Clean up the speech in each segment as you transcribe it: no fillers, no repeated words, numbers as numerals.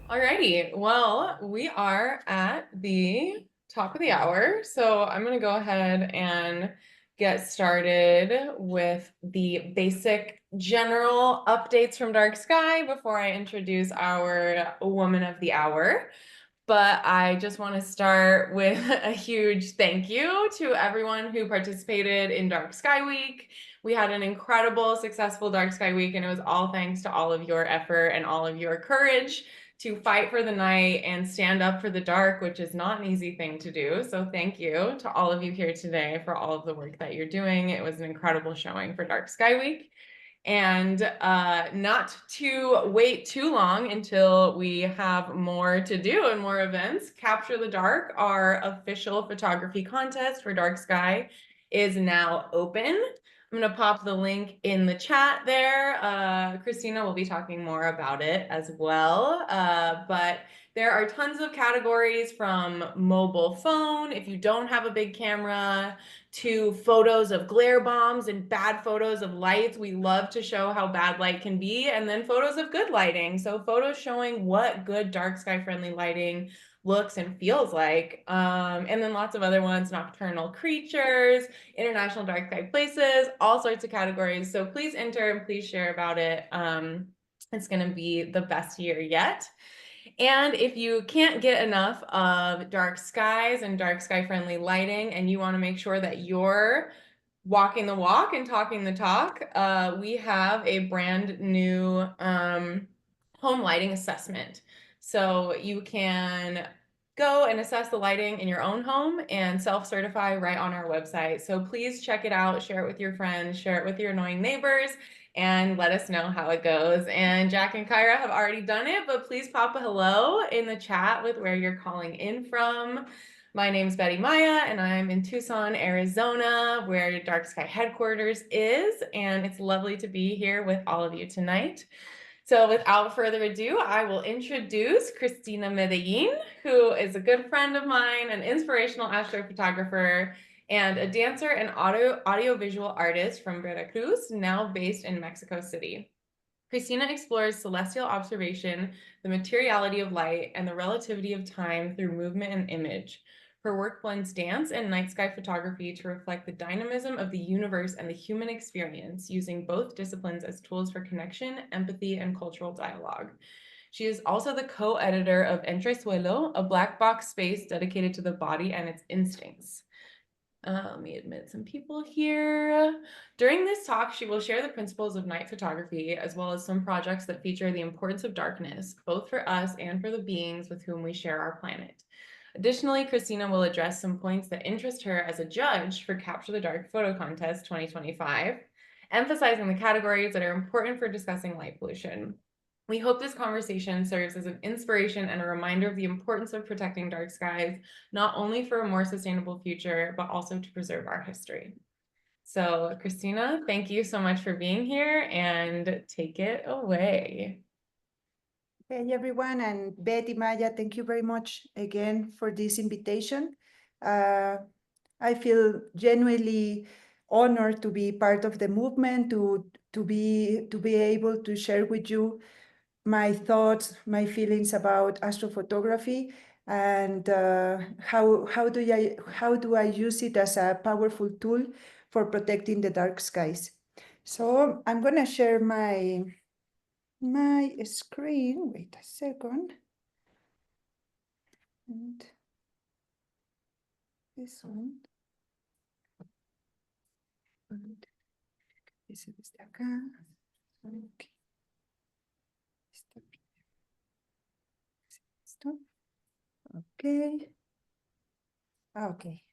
Alrighty, well, we are at the top of the hour, so I'm going to go ahead and get started with the basic general updates from Dark Sky before I introduce our woman of the hour. But I just want to start with a huge thank you to everyone who participated in Dark Sky Week. We had an incredible, successful Dark Sky Week, and it was all thanks to all of your effort and all of your courage to fight for the night and stand up for the dark, which is not an easy thing to do. So thank you to all of you here today for all of the work that you're doing. It was an incredible showing for Dark Sky Week. And not to wait too long until we have more to do and more events, Capture the Dark, our official photography contest for Dark Sky, is now open. I'm going to pop the link in the chat there. Cristina will be talking more about it as well. But there are tons of categories from mobile phone, if you don't have a big camera, to photos of glare bombs and bad photos of lights. We love to show how bad light can be. And then photos of good lighting. So photos showing what good dark sky friendly lighting looks and feels like. And then lots of other ones, nocturnal creatures, international dark sky places, all sorts of categories. So please enter and please share about it. It's going to be the best year yet. And if you can't get enough of dark skies and dark sky friendly lighting, and you want to make sure that you're walking the walk and talking the talk, we have a brand new home lighting assessment. So you can go and assess the lighting in your own home and self-certify right on our website. So please check it out, share it with your friends, share it with your annoying neighbors, and let us know how it goes. And Jack and Kyra have already done it, but please pop a hello in the chat with where you're calling in from. My name's Betty Maya, and I'm in Tucson, Arizona, where Dark Sky headquarters is, and it's lovely to be here with all of you tonight. So without further ado, I will introduce Cristina Medellín, who is a good friend of mine, an inspirational astrophotographer, and a dancer and audiovisual artist from Veracruz, now based in Mexico City. Cristina explores celestial observation, the materiality of light, and the relativity of time through movement and image. Her work blends dance and night sky photography to reflect the dynamism of the universe and the human experience, using both disciplines as tools for connection, empathy, and cultural dialogue. She is also the co-editor of Entresuelo, a black box space dedicated to the body and its instincts. Let me admit some people here. During this talk, she will share the principles of night photography, as well as some projects that feature the importance of darkness, both for us and for the beings with whom we share our planet. Additionally, Cristina will address some points that interest her as a judge for Capture the Dark Photo Contest 2025, emphasizing the categories that are important for discussing light pollution. We hope this conversation serves as an inspiration and a reminder of the importance of protecting dark skies, not only for a more sustainable future, but also to preserve our history. So, Cristina, thank you so much for being here, and take it away. Hey everyone, and Betty Maya, thank you very much again for this invitation. I feel genuinely honored to be part of the movement, to be able to share with you my thoughts, my feelings about astrophotography, and how do I use it as a powerful tool for protecting the dark skies. So I'm gonna share my screen. Wait a second. And this one. Ese desde acá. Okay. Esto. Okay. Okay.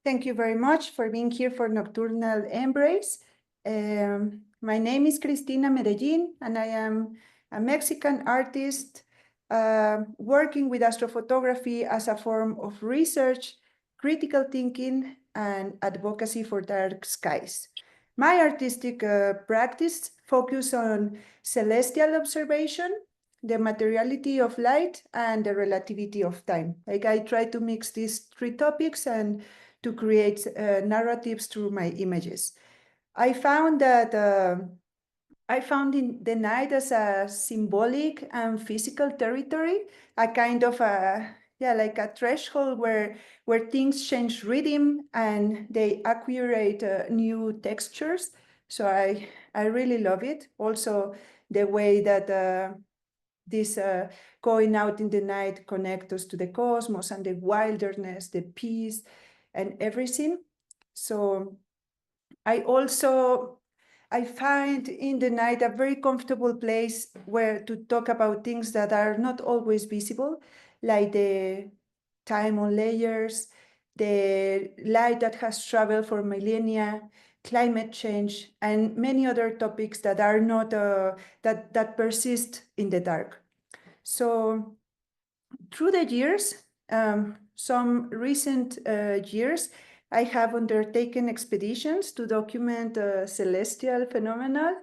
Thank you very much for being here for Nocturnal Embrace. My name is Cristina Medellín, and I am a Mexican artist working with astrophotography as a form of research, critical thinking, and advocacy for dark skies. My artistic practice focuses on celestial observation, the materiality of light, and the relativity of time. Like, I try to mix these three topics and to create narratives through my images. I found that I found in the night as a symbolic and physical territory, a kind of a, yeah, like a threshold where things change rhythm and they accumulate new textures. So I really love it. Also, the way that this going out in the night connect us to the cosmos and the wilderness, the peace, and everything. So I find in the night a very comfortable place where to talk about things that are not always visible, like the time on layers, the light that has traveled for millennia, climate change, and many other topics that are not that persist in the dark. So through the years, some recent years, I have undertaken expeditions to document celestial phenomena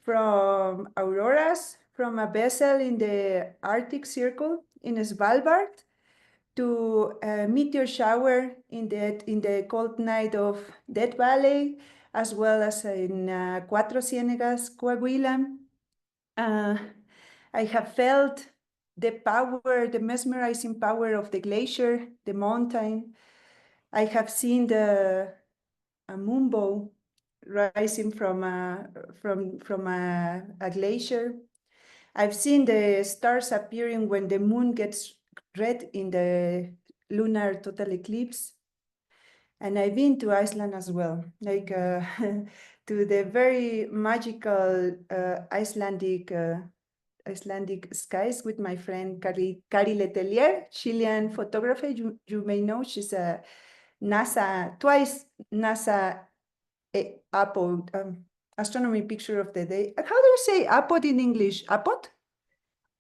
from auroras, from a vessel in the Arctic Circle in Svalbard to a meteor shower in the cold night of Death Valley, as well as in Cuatro Ciénegas, Coahuila. Uh, I have felt the power, the mesmerizing power of the glacier, the mountain. I have seen a moonbow rising from a glacier. I've seen the stars appearing when the moon gets red in the lunar total eclipse. And I've been to Iceland as well, like to the very magical Icelandic skies with my friend Kari Letelier, Chilean photographer. You may know she's a twice NASA APOD, astronomy picture of the day. How do you say APOD in English? APOD?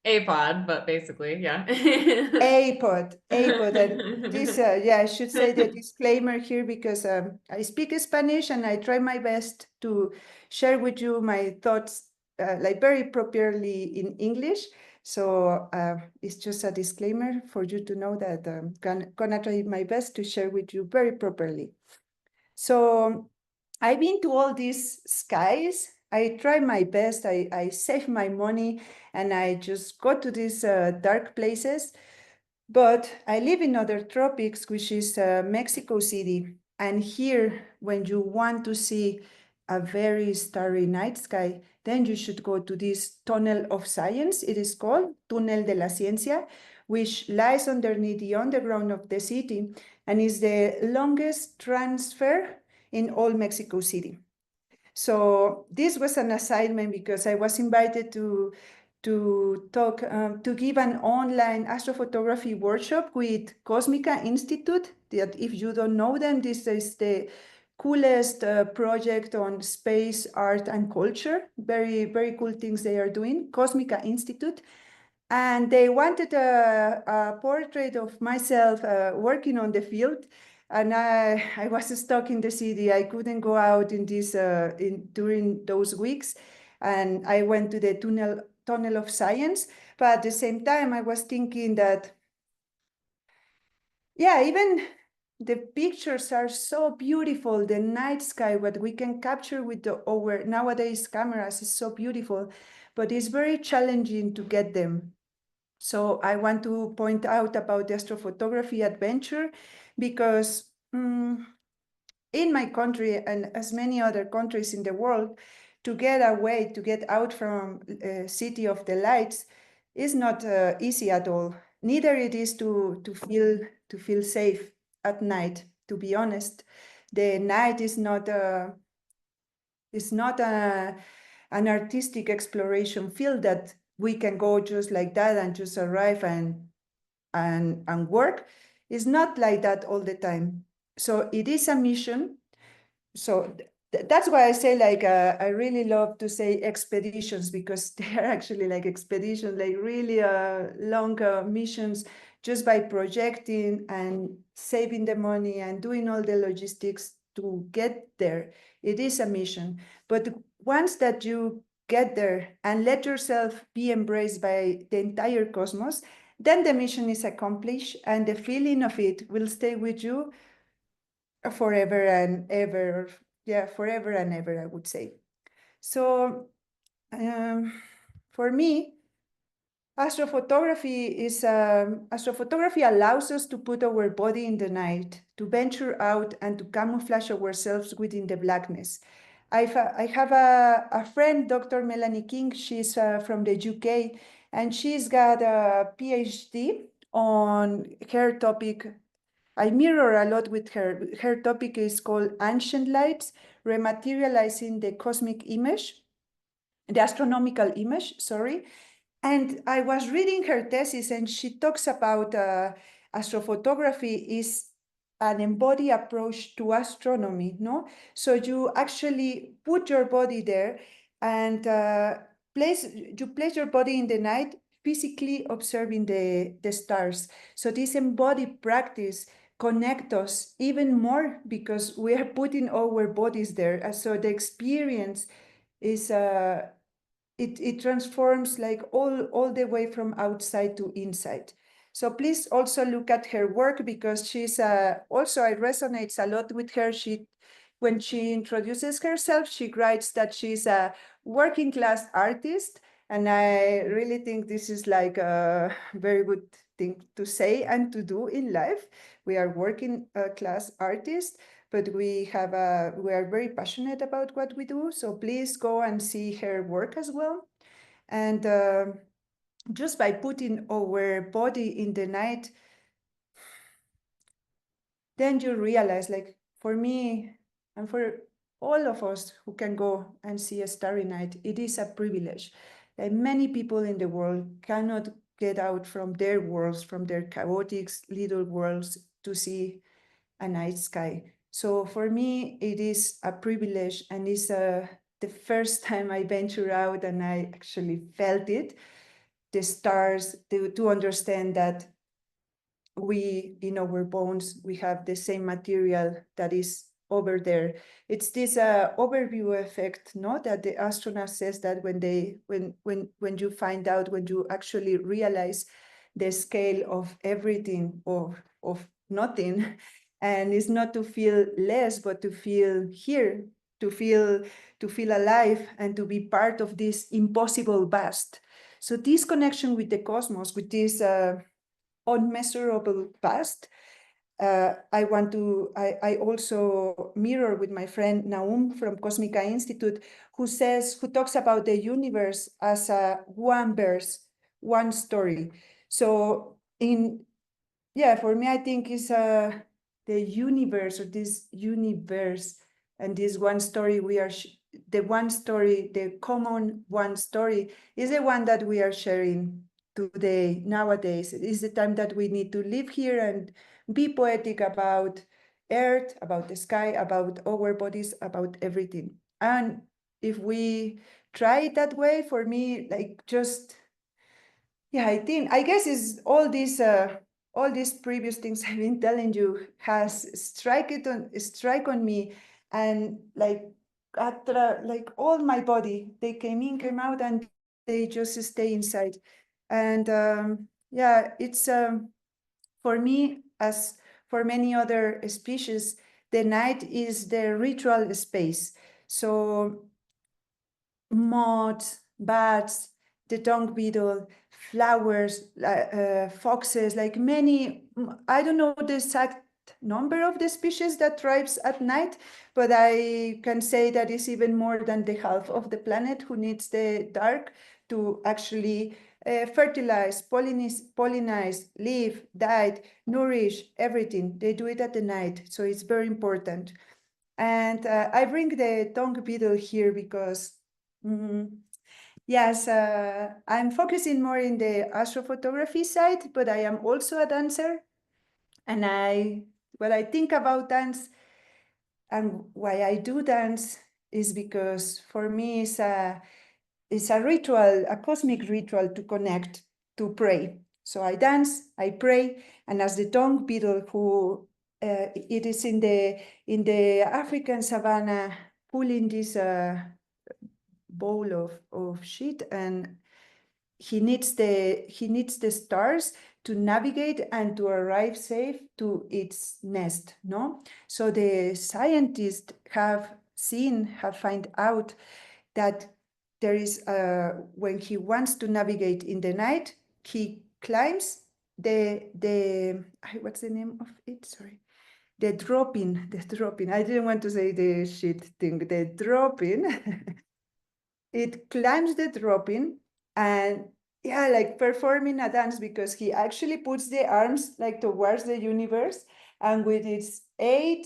APOD, but basically, yeah. APOD. And this, yeah, I should say the disclaimer here because I speak Spanish and I try my best to share with you my thoughts like very properly in English. So it's just a disclaimer for you to know that I'm gonna try my best to share with you very properly. So I've been to all these skies. I try my best. I save my money and I just go to these dark places. But I live in other tropics, which is Mexico City. And here, when you want to see a very starry night sky, then you should go to this tunnel of science. It is called Túnel de la Ciencia, which lies underneath the underground of the city and is the longest transfer in all Mexico City. So this was an assignment because I was invited to talk to give an online astrophotography workshop with Cosmica Institute. That if you don't know them, this is the coolest project on space, art, and culture. Very, very cool things they are doing. Cosmica Institute. And they wanted a portrait of myself working on the field. And I was stuck in the city. I couldn't go out in during those weeks. And I went to the tunnel of science. But at the same time, I was thinking that, yeah, even the pictures are so beautiful. The night sky, what we can capture with our nowadays cameras is so beautiful, but it's very challenging to get them. So I want to point out about the astrophotography adventure because in my country and as many other countries in the world, to get away, to get out from City of the Lights is not easy at all. Neither it is to feel safe at night, to be honest. The night is not an artistic exploration field that we can go just like that and just arrive and work. It's not like that all the time. So it is a mission. So that's why I say like I really love to say expeditions because they are actually like expeditions, like really long missions just by projecting and saving the money and doing all the logistics to get there. It is a mission. But once that you get there and let yourself be embraced by the entire cosmos, then the mission is accomplished and the feeling of it will stay with you forever and ever. Yeah, forever and ever, I would say. So For me, astrophotography allows us to put our body in the night, to venture out and to camouflage ourselves within the blackness. I have a friend, Dr. Melanie King. She's from the UK, and she's got a PhD on her topic. I mirror a lot with her. Her topic is called Ancient Lights, Rematerializing the Cosmic Image, the Astronomical Image, sorry. And I was reading her thesis, and she talks about astrophotography is an embodied approach to astronomy, no? So you actually put your body there and place your body in the night, physically observing the stars. So this embodied practice connect us even more because we are putting our bodies there. So the experience is it transforms like all the way from outside to inside. So please also look at her work because she's also it resonates a lot with her. When she introduces herself, she writes that she's a working class artist, and I really think this is like a very good thing to say and to do in life. We are working class artists, but we are very passionate about what we do. So please go and see her work as well. And just by putting our body in the night, then you realize, like for me and for all of us who can go and see a starry night, it is a privilege. Many people in the world cannot get out from their worlds, from their chaotic little worlds, to see a night sky. So for me, it is a privilege, and it's the first time I venture out and I actually felt it, the stars, to understand that we, in our bones, we have the same material that is over there. It's this overview effect, no? That the astronaut says that when you find out, when you actually realize the scale of everything, of nothing, and it's not to feel less, but to feel here, to feel alive, and to be part of this impossible vast. So this connection with the cosmos, with this unmeasurable past. I also mirror with my friend Naum from Cosmica Institute, who talks about the universe as a one verse, one story. So for me, I think is the universe, or this universe, and this one story the common one story is the one that we are sharing today, nowadays. It is the time that we need to live here and be poetic about Earth, about the sky, about our bodies, about everything. And if we try it that way, for me, like just, yeah, I guess is all these previous things I've been telling you has strike on me, and like like all my body, they came in, came out, and they just stay inside. And it's for me, as for many other species, the night is the ritual space. So moths, bats, the dung beetle, flowers, foxes, like many, I don't know the exact number of the species that thrives at night, but I can say that it's even more than the half of the planet who needs the dark to actually fertilize, pollinize, live, die, nourish, everything. They do it at the night, so it's very important. And I bring the dung beetle here because yes, I'm focusing more in the astrophotography side, but I am also a dancer. And what I think about dance and why I do dance is because for me it's a ritual, a cosmic ritual to connect, to pray. So I dance, I pray, and as the dung beetle, who it is in the African savanna, pulling this bowl of shit, and he needs the stars to navigate and to arrive safe to its nest, no? So the scientists have found out that there is, when he wants to navigate in the night, he climbs what's the name of it? Sorry. The dropping. I didn't want to say the shit thing, the dropping. It climbs the dropping and yeah, like performing a dance because he actually puts the arms like towards the universe and with its 8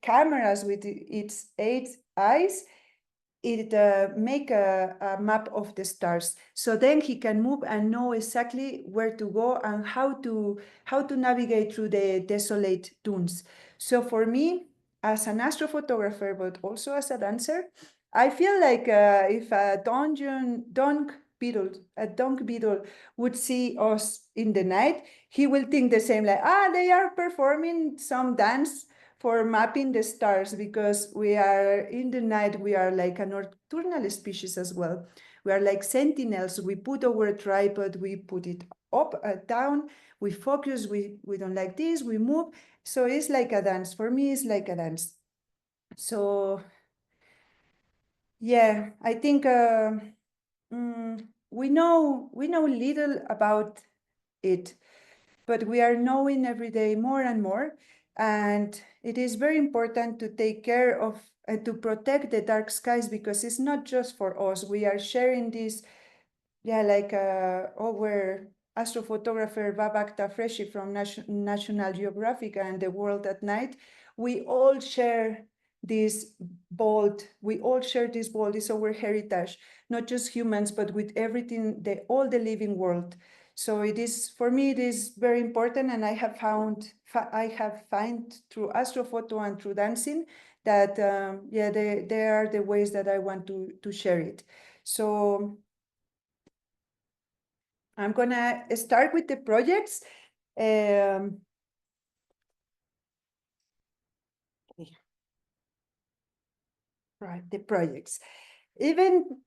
cameras, with its 8 eyes, it make a map of the stars. So then he can move and know exactly where to go and how to navigate through the desolate dunes. So for me, as an astrophotographer, but also as a dancer, I feel like if a dung beetle would see us in the night, he will think the same, like, they are performing some dance for mapping the stars, because we are in the night, we are like a nocturnal species as well. We are like sentinels. We put our tripod, we put it up, down, we focus, we don't like this, we move. So it's like a dance. For me, it's like a dance. So yeah, I think we know little about it, but we are knowing every day more and more. And it is very important to take care of, to protect the dark skies, because it's not just for us. We are sharing this, like our astrophotographer Babak Tafreshi from National Geographic and The World at Night. We all share this bold. It's our heritage, not just humans, but with everything, all the living world. So it is, for me, it is very important, and I have found through astrophoto and through dancing that they are the ways that I want to share it. So I'm gonna start with the projects. Right, the projects. Even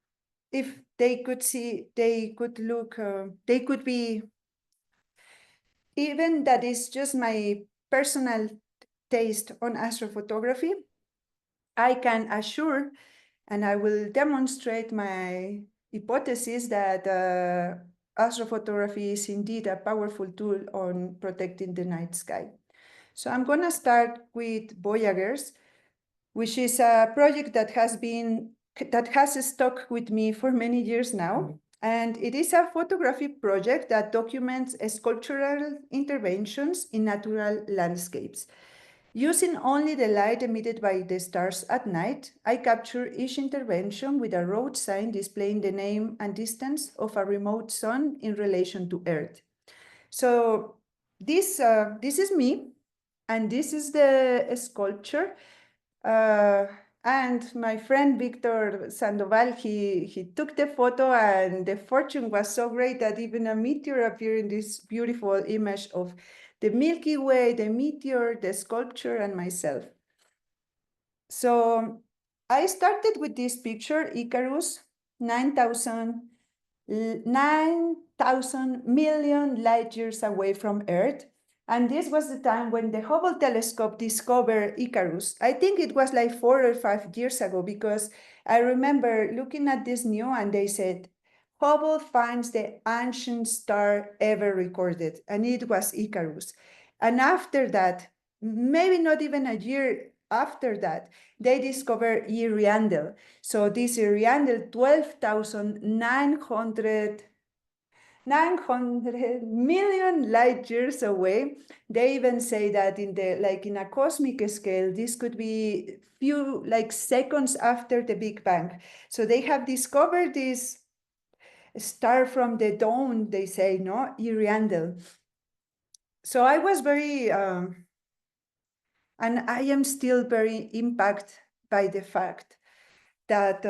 if they could see, they could look, they could be, even that is just my personal taste on astrophotography, I can assure, and I will demonstrate my hypothesis that astrophotography is indeed a powerful tool on protecting the night sky. So I'm going to start with Voyagers, which is a project that has stuck with me for many years now. And it is a photography project that documents sculptural interventions in natural landscapes. Using only the light emitted by the stars at night, I capture each intervention with a road sign displaying the name and distance of a remote sun in relation to Earth. So this is me, and this is the sculpture. And my friend Victor Sandoval, he took the photo, and the fortune was so great that even a meteor appeared in this beautiful image of the Milky Way, the meteor, the sculpture, and myself. So I started with this picture, Icarus, 9,000 million light years away from Earth. And this was the time when the Hubble telescope discovered Icarus. I think it was like 4 or 5 years ago, because I remember looking at this news and they said, Hubble finds the ancient star ever recorded, and it was Icarus. And after that, maybe not even a year after that, they discovered Eariandel. So this Eariandel, 12,900 million light years away. They even say that in a cosmic scale, this could be few seconds after the Big Bang. So they have discovered this star from the dawn, they say, no, Eariandel. So I was very, and I am still very impacted by the fact that,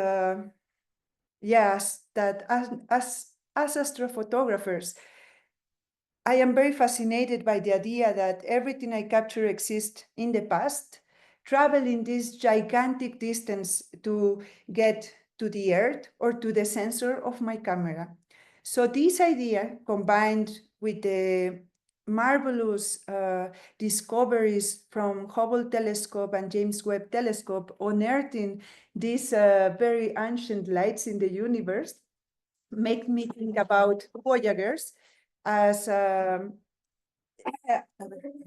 yes, that as astrophotographers, I am very fascinated by the idea that everything I capture exists in the past, traveling this gigantic distance to get to the Earth or to the sensor of my camera. So this idea, combined with marvelous discoveries from Hubble telescope and James Webb telescope unearthing these very ancient lights in the universe make me think about Voyagers as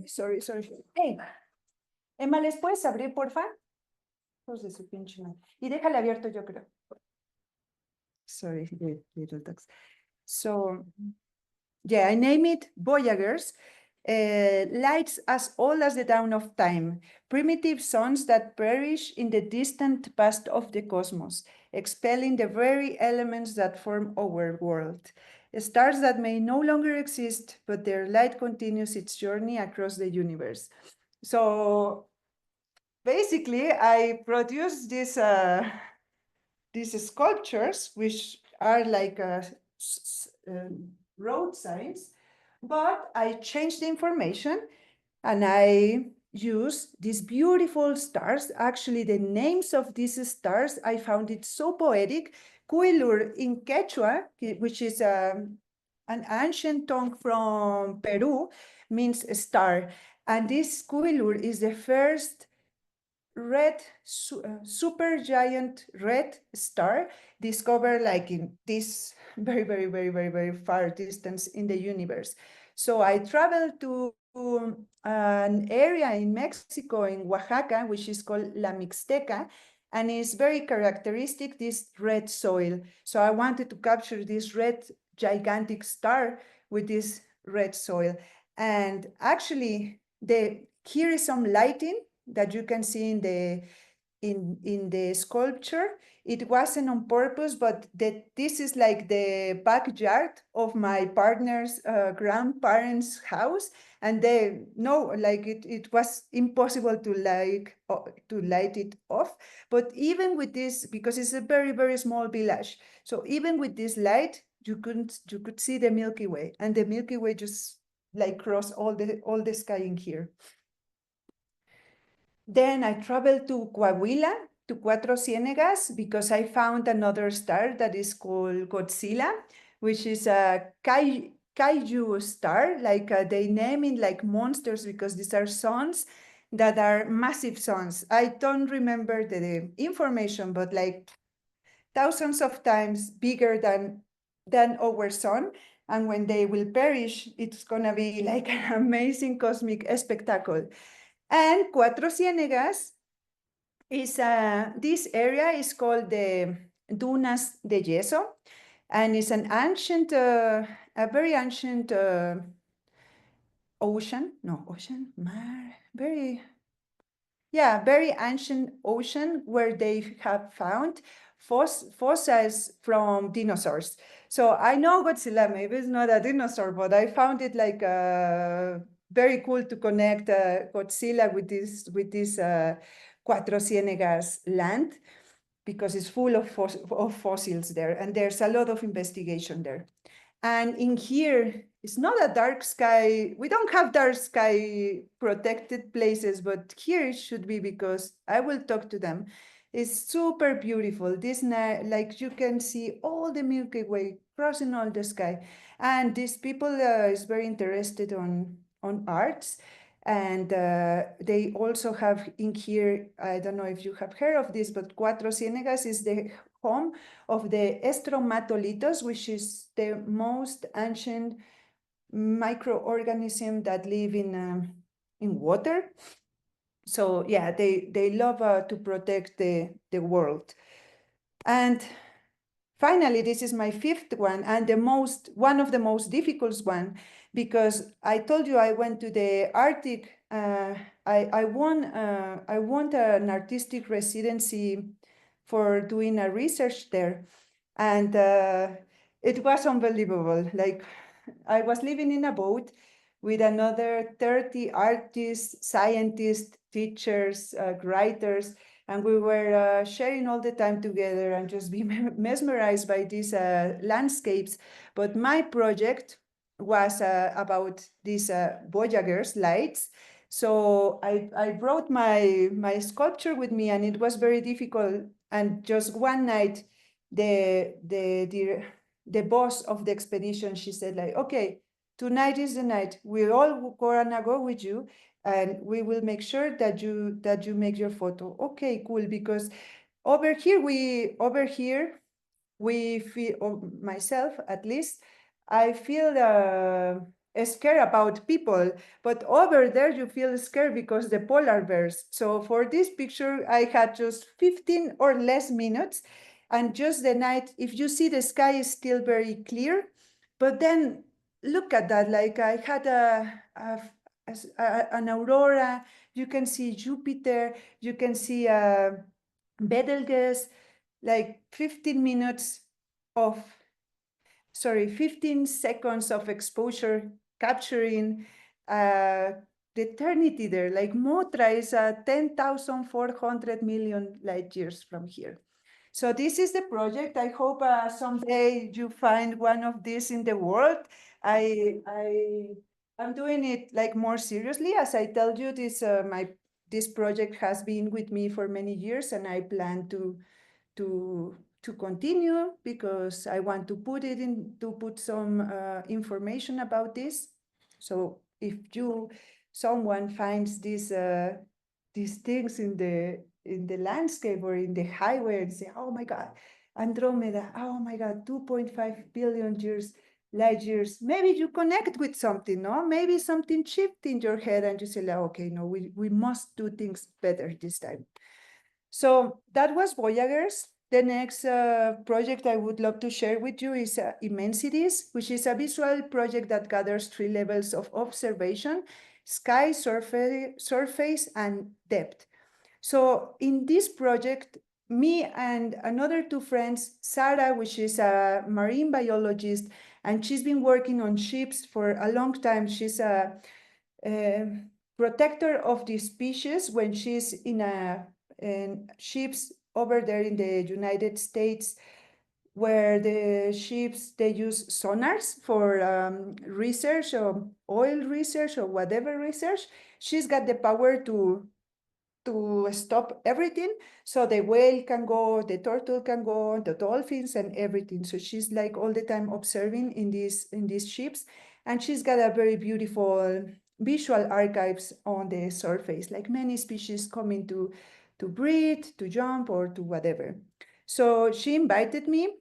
sorry. Hey, Emma, ¿les puedes abrir, porfa? Hijos de su pinche madre. Y déjale abierto, yo creo. Sorry, the little dogs. So, yeah, I name it Voyagers. Lights as old as the dawn of time, primitive suns that perish in the distant past of the cosmos, expelling the very elements that form our world. Stars that may no longer exist, but their light continues its journey across the universe. So basically, I produced these sculptures, which are like road signs, but I changed the information and I use these beautiful stars. Actually, the names of these stars, I found it so poetic. Cuilur in Quechua, which is an ancient tongue from Peru, means star. And this Cuilur is the first red super giant red star discovered like in this very far distance in the universe. So I traveled to an area in Mexico, in Oaxaca, which is called La Mixteca, and it's very characteristic, this red soil. So I wanted to capture this red gigantic star with this red soil. And actually, here is some lighting that you can see in the sculpture. It wasn't on purpose, but this is like the backyard of my partner's grandparents' house, and they know like it was impossible to light it off. But even with this, because it's a very small village, so even with this light, you could see the Milky Way, and the Milky Way just like cross all the sky in here. Then I traveled to Coahuila, to Cuatro Ciénegas, because I found another star that is called Godzilla, which is a kaiju star. Like they name it like monsters because these are suns that are massive suns. I don't remember the information, but like thousands of times bigger than our sun. And when they will perish, it's gonna be like an amazing cosmic spectacle. And Cuatro Ciénegas is this area is called the Dunas de Yeso, and it's an ancient, a very ancient very ancient ocean where they have found fossils from dinosaurs. So I know Godzilla maybe it's not a dinosaur, but I found it like very cool to connect Godzilla with this Cuatro Ciénegas land, because it's full of fossils there, and there's a lot of investigation there. And in here, it's not a dark sky. We don't have dark sky protected places, but here it should be, because I will talk to them. It's super beautiful. This night, like you can see all the Milky Way crossing all the sky. And these people is very interested on arts. And they also have in here, I don't know if you have heard of this, but Cuatro Ciénegas is the home of the estromatolitos, which is the most ancient microorganism that live in water. So yeah, they love to protect the world. And finally, this is my fifth one, and one of the most difficult one, because I told you I went to the Arctic. I won an artistic residency for doing a research there, and it was unbelievable. Like I was living in a boat with another 30 artists, scientists, teachers, writers, and we were sharing all the time together and just be mesmerized by these landscapes. But my project was about these Voyagers lights. So I brought my sculpture with me, and it was very difficult. And just one night, the boss of the expedition, she said like, okay, Tonight is the night. We all gonna go with you, and we will make sure that you make your photo. Okay, cool. Because over here we feel, or myself at least, I feel scared about people, but over there you feel scared because the polar bears. So for this picture, I had just 15 or less minutes, and just the night, if you see the sky is still very clear, but then look at that, like I had an aurora, you can see Jupiter, you can see Betelgeuse, like 15 minutes of, 15 seconds of exposure capturing the eternity there. Like Motra is 10,400 million light years from here. So this is the project. I hope someday you find one of these in the world. I'm doing it like more seriously. As I tell you, this project has been with me for many years, and I plan to continue because I want to put some information about this. So if someone finds these things in the landscape or in the highway and say, oh my God, Andromeda, oh my God, 2.5 billion light years, maybe you connect with something, no? Maybe something shifted in your head and you say, like, okay, no, we must do things better this time. So that was Voyagers. The next project I would love to share with you is Immensities, which is a visual project that gathers 3 levels of observation: sky, surface, and depth. So in this project, me and another 2 friends, Sarah, which is a marine biologist, and she's been working on ships for a long time. She's a protector of the species when she's in ships over there in the United States, where the ships, they use sonars for research or oil research or whatever research. She's got the power to stop everything, so the whale can go, the turtle can go, the dolphins and everything. So she's like all the time observing in these ships, and she's got a very beautiful visual archives on the surface, like many species coming to breathe, to jump, or to whatever. So she invited me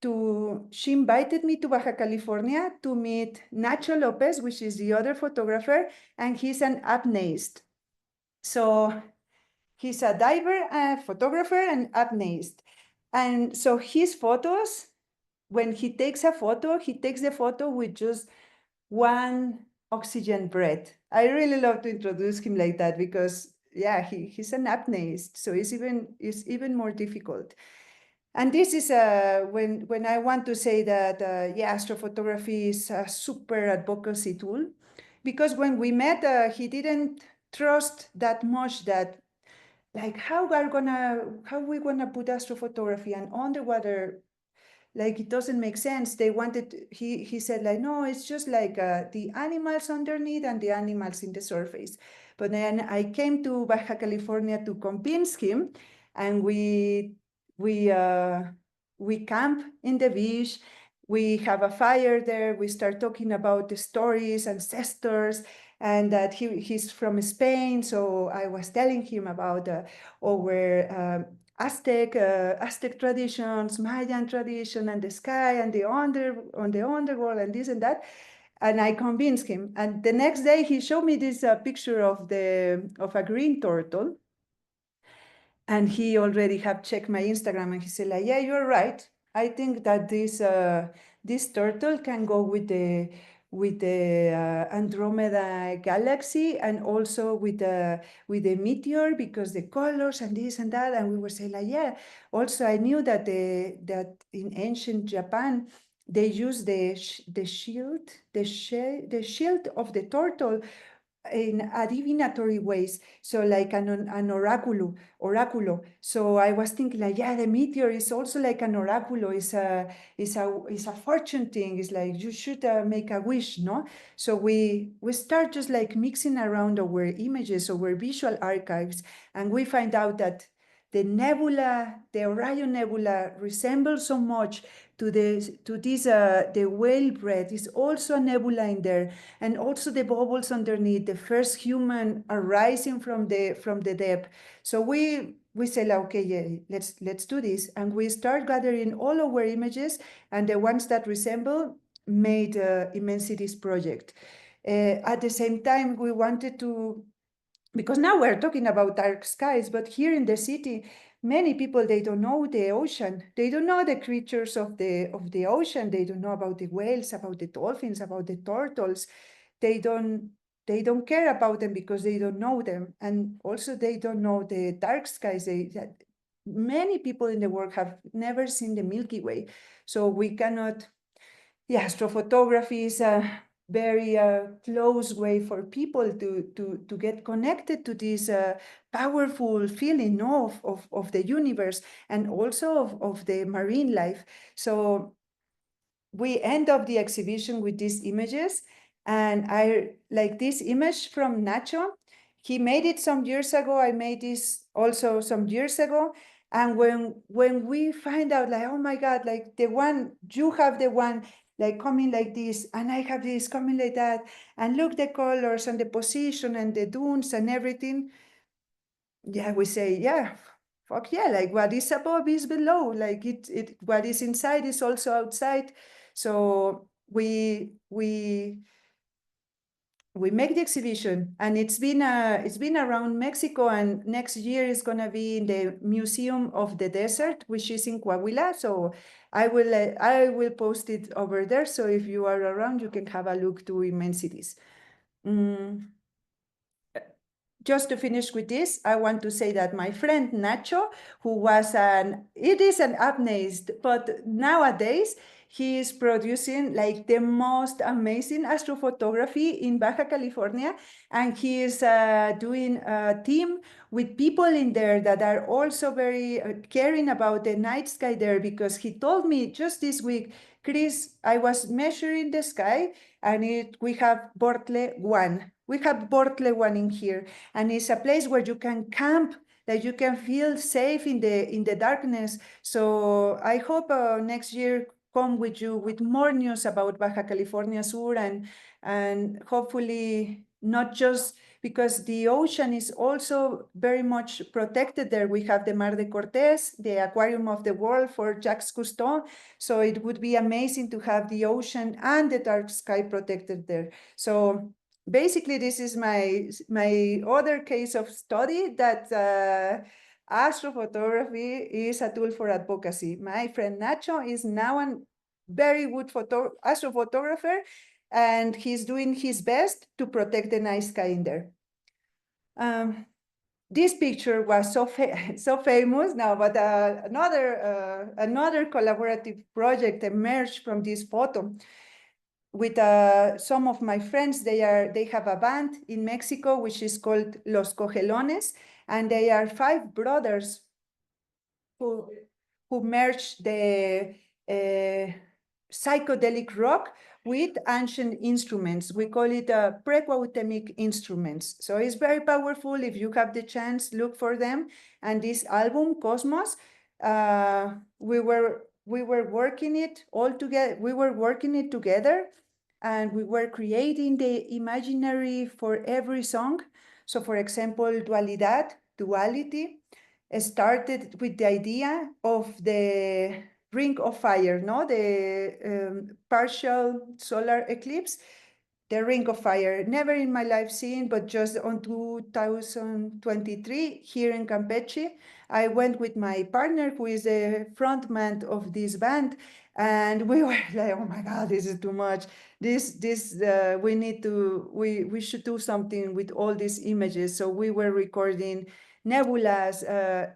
to Baja California to meet Nacho Lopez, which is the other photographer, and he's an apneist. So he's a diver, a photographer, and apneist. And so his photos, when he takes a photo, he takes the photo with just one oxygen breath. I really love to introduce him like that because, yeah, he's an apneist, so it's even more difficult. And this is when I want to say that, yeah, astrophotography is a super advocacy tool, because when we met, he didn't trust that much that, like, how we gonna put astrophotography and underwater, like, it doesn't make sense. He said, like, no, it's just like the animals underneath and the animals in the surface. But then I came to Baja California to convince him, and we camp in the beach. We have a fire there. We start talking about the stories, ancestors, and that he's from Spain. So I was telling him about our Aztec traditions, Mayan tradition, and the sky, and on the underworld, and this and that. And I convinced him. And the next day, he showed me this picture of a green turtle. And he already have checked my Instagram, and he said, like, yeah, you're right. I think that this turtle can go with the Andromeda galaxy, and also with the meteor, because the colors and this and that. And we were saying, like, yeah. Also, I knew that that in ancient Japan they use the shield of the turtle in adivinatory ways, so like an oraculo. So I was thinking, like, yeah, the meteor is also like an oraculo, is a fortune thing. It's like you should make a wish, no? So we start just like mixing around our images, our visual archives, and we find out that the nebula, the Orion Nebula, resembles so much to this the whale breath is also a nebula in there, and also the bubbles underneath, the first human arising from the depth. So we say, like, okay, yeah, let's do this, and we start gathering all our images, and the ones that resemble made Immensities project. At the same time, we wanted to, because now we're talking about dark skies, but here in the city, many people, they don't know the ocean. They don't know the creatures of the ocean. They don't know about the whales, about the dolphins, about the turtles. They don't care about them because they don't know them. And also they don't know the dark skies. Many people in the world have never seen the Milky Way. So we cannot, yeah, astrophotography is a very close way for people to get connected to this powerful feeling, no, of the universe, and also of the marine life. So we end up the exhibition with these images, and I like this image from Nacho. He made it some years ago. I made this also some years ago. And when we find out, like, oh my God, like the one, you have the one like coming like this, and I have this coming like that, and look the colors and the position and the dunes and everything. Yeah, we say, yeah, fuck yeah, like what is above is below, like it what is inside is also outside. So we make the exhibition, and it's been around Mexico, and next year is gonna be in the Museum of the Desert, which is in Coahuila. So I will post it over there, so if you are around, you can have a look to Immensities. Just to finish with this, I want to say that my friend Nacho, it is an apneist, but nowadays he is producing like the most amazing astrophotography in Baja California, and he is doing a team with people in there that are also very caring about the night sky there, because he told me just this week, Chris, I was measuring the sky, and we have Bortle 1. We have Bortle 1 in here, and it's a place where you can camp, that you can feel safe in the darkness. So I hope next year come with you with more news about Baja California Sur, and hopefully not just because the ocean is also very much protected there. We have the Mar de Cortés, the Aquarium of the World for Jacques Cousteau. So it would be amazing to have the ocean and the dark sky protected there. So basically, this is my other case of study, that astrophotography is a tool for advocacy. My friend Nacho is now a very good astrophotographer, and he's doing his best to protect the night sky in there. This picture was so famous now, but another collaborative project emerged from this photo with some of my friends. They have a band in Mexico which is called Los Cogelones, and they are 5 brothers who merged the psychedelic rock with ancient instruments. We call it pre-Cuauhtemic instruments. So it's very powerful. If you have the chance, look for them. And this album, Cosmos, we were working it all together. We were working it together, and we were creating the imaginary for every song. So for example, dualidad, duality, started with the idea of the ring of fire, no? The partial solar eclipse, the ring of fire. Never in my life seen, but just on 2023 here in Campeche, I went with my partner, who is the frontman of this band, and we were like, oh my God, this is too much. We should do something with all these images. So we were recording nebulas,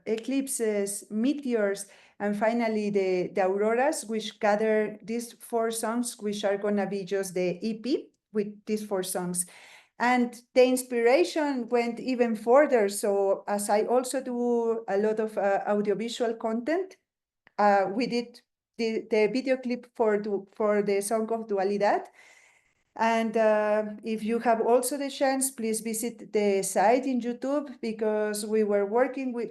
eclipses, meteors, and finally the auroras, which gather these 4 songs, which are gonna be just the EP with these 4 songs. And the inspiration went even further. So as I also do a lot of audiovisual content, we did the video clip for the song of Dualidad. And if you have also the chance, please visit the site in YouTube, because we were working with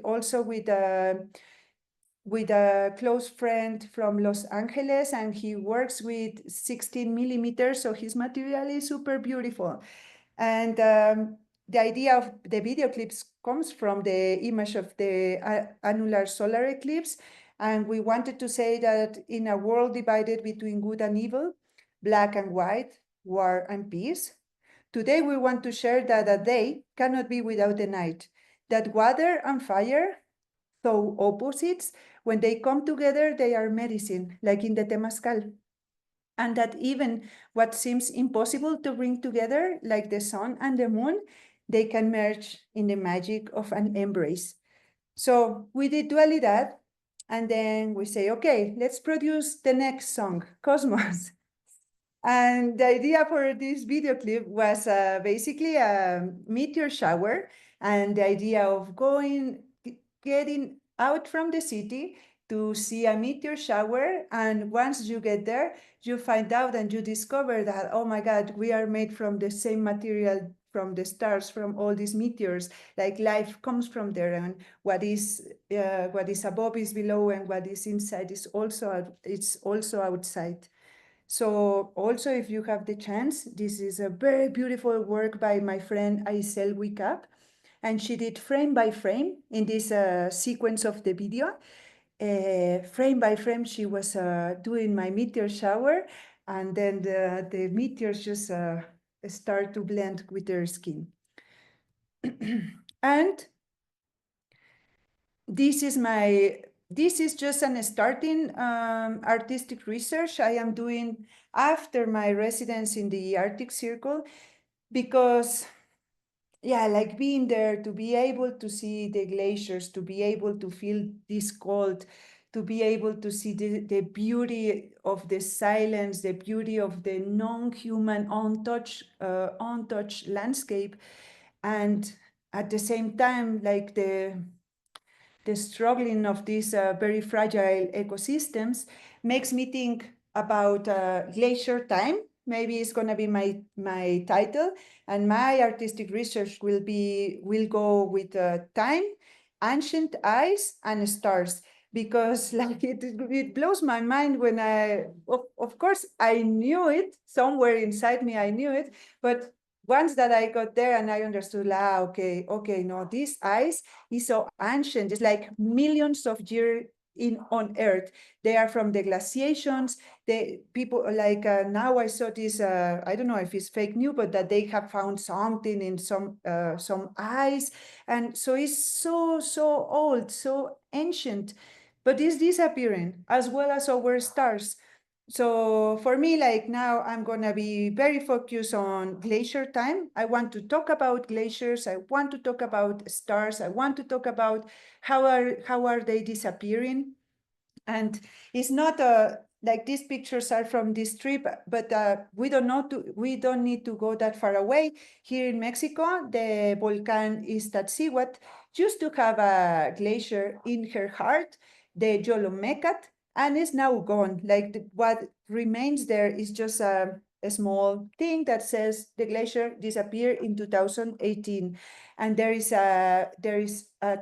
a close friend from Los Angeles, and he works with 16 millimeters, so his material is super beautiful. And the idea of the video clips comes from the image of the annular solar eclipse. And we wanted to say that in a world divided between good and evil, black and white, war and peace, today we want to share that a day cannot be without a night, that water and fire, though opposites, when they come together, they are medicine, like in the Temazcal. And that even what seems impossible to bring together, like the sun and the moon, they can merge in the magic of an embrace. So we did Dualidad, and then we say, okay, let's produce the next song, Cosmos. And the idea for this video clip was basically a meteor shower, and the idea of getting out from the city to see a meteor shower. And once you get there, you find out and you discover that, oh my God, we are made from the same material from the stars, from all these meteors. Like life comes from there, and what is above is below, and what is inside is also outside. So also, if you have the chance, this is a very beautiful work by my friend Aisel Wicap, and she did frame by frame in this sequence of the video. Frame by frame, she was doing my meteor shower, and then the meteors just start to blend with their skin. And this is just an starting artistic research I am doing after my residence in the Arctic Circle, because yeah, like being there, to be able to see the glaciers, to be able to feel this cold, to be able to see the beauty of the silence, the beauty of the non-human, untouched landscape, and at the same time, like the struggling of these very fragile ecosystems, makes me think about glacier time. Maybe it's going to be my title, and my artistic research will go with time, ancient ice, and stars, because like it blows my mind when of course I knew it somewhere inside me, I knew it, but once that I got there and I understood, okay, no, this ice is so ancient. It's like millions of years on Earth. They are from the glaciations. The people like now I saw this. I don't know if it's fake news, but that they have found something in some ice, and so it's so old, so ancient, but it's disappearing as well as our stars. So for me, like now, I'm gonna be very focused on glacier time. I want to talk about glaciers. I want to talk about stars. I want to talk about how are they disappearing. And it's not like these pictures are from this trip, but we don't need to go that far away. Here in Mexico, the volcán Iztaccíhuatl used to have a glacier in her heart, the Yolomecat, and is now gone. Like what remains there is just a small thing that says the glacier disappeared in 2018. And there is a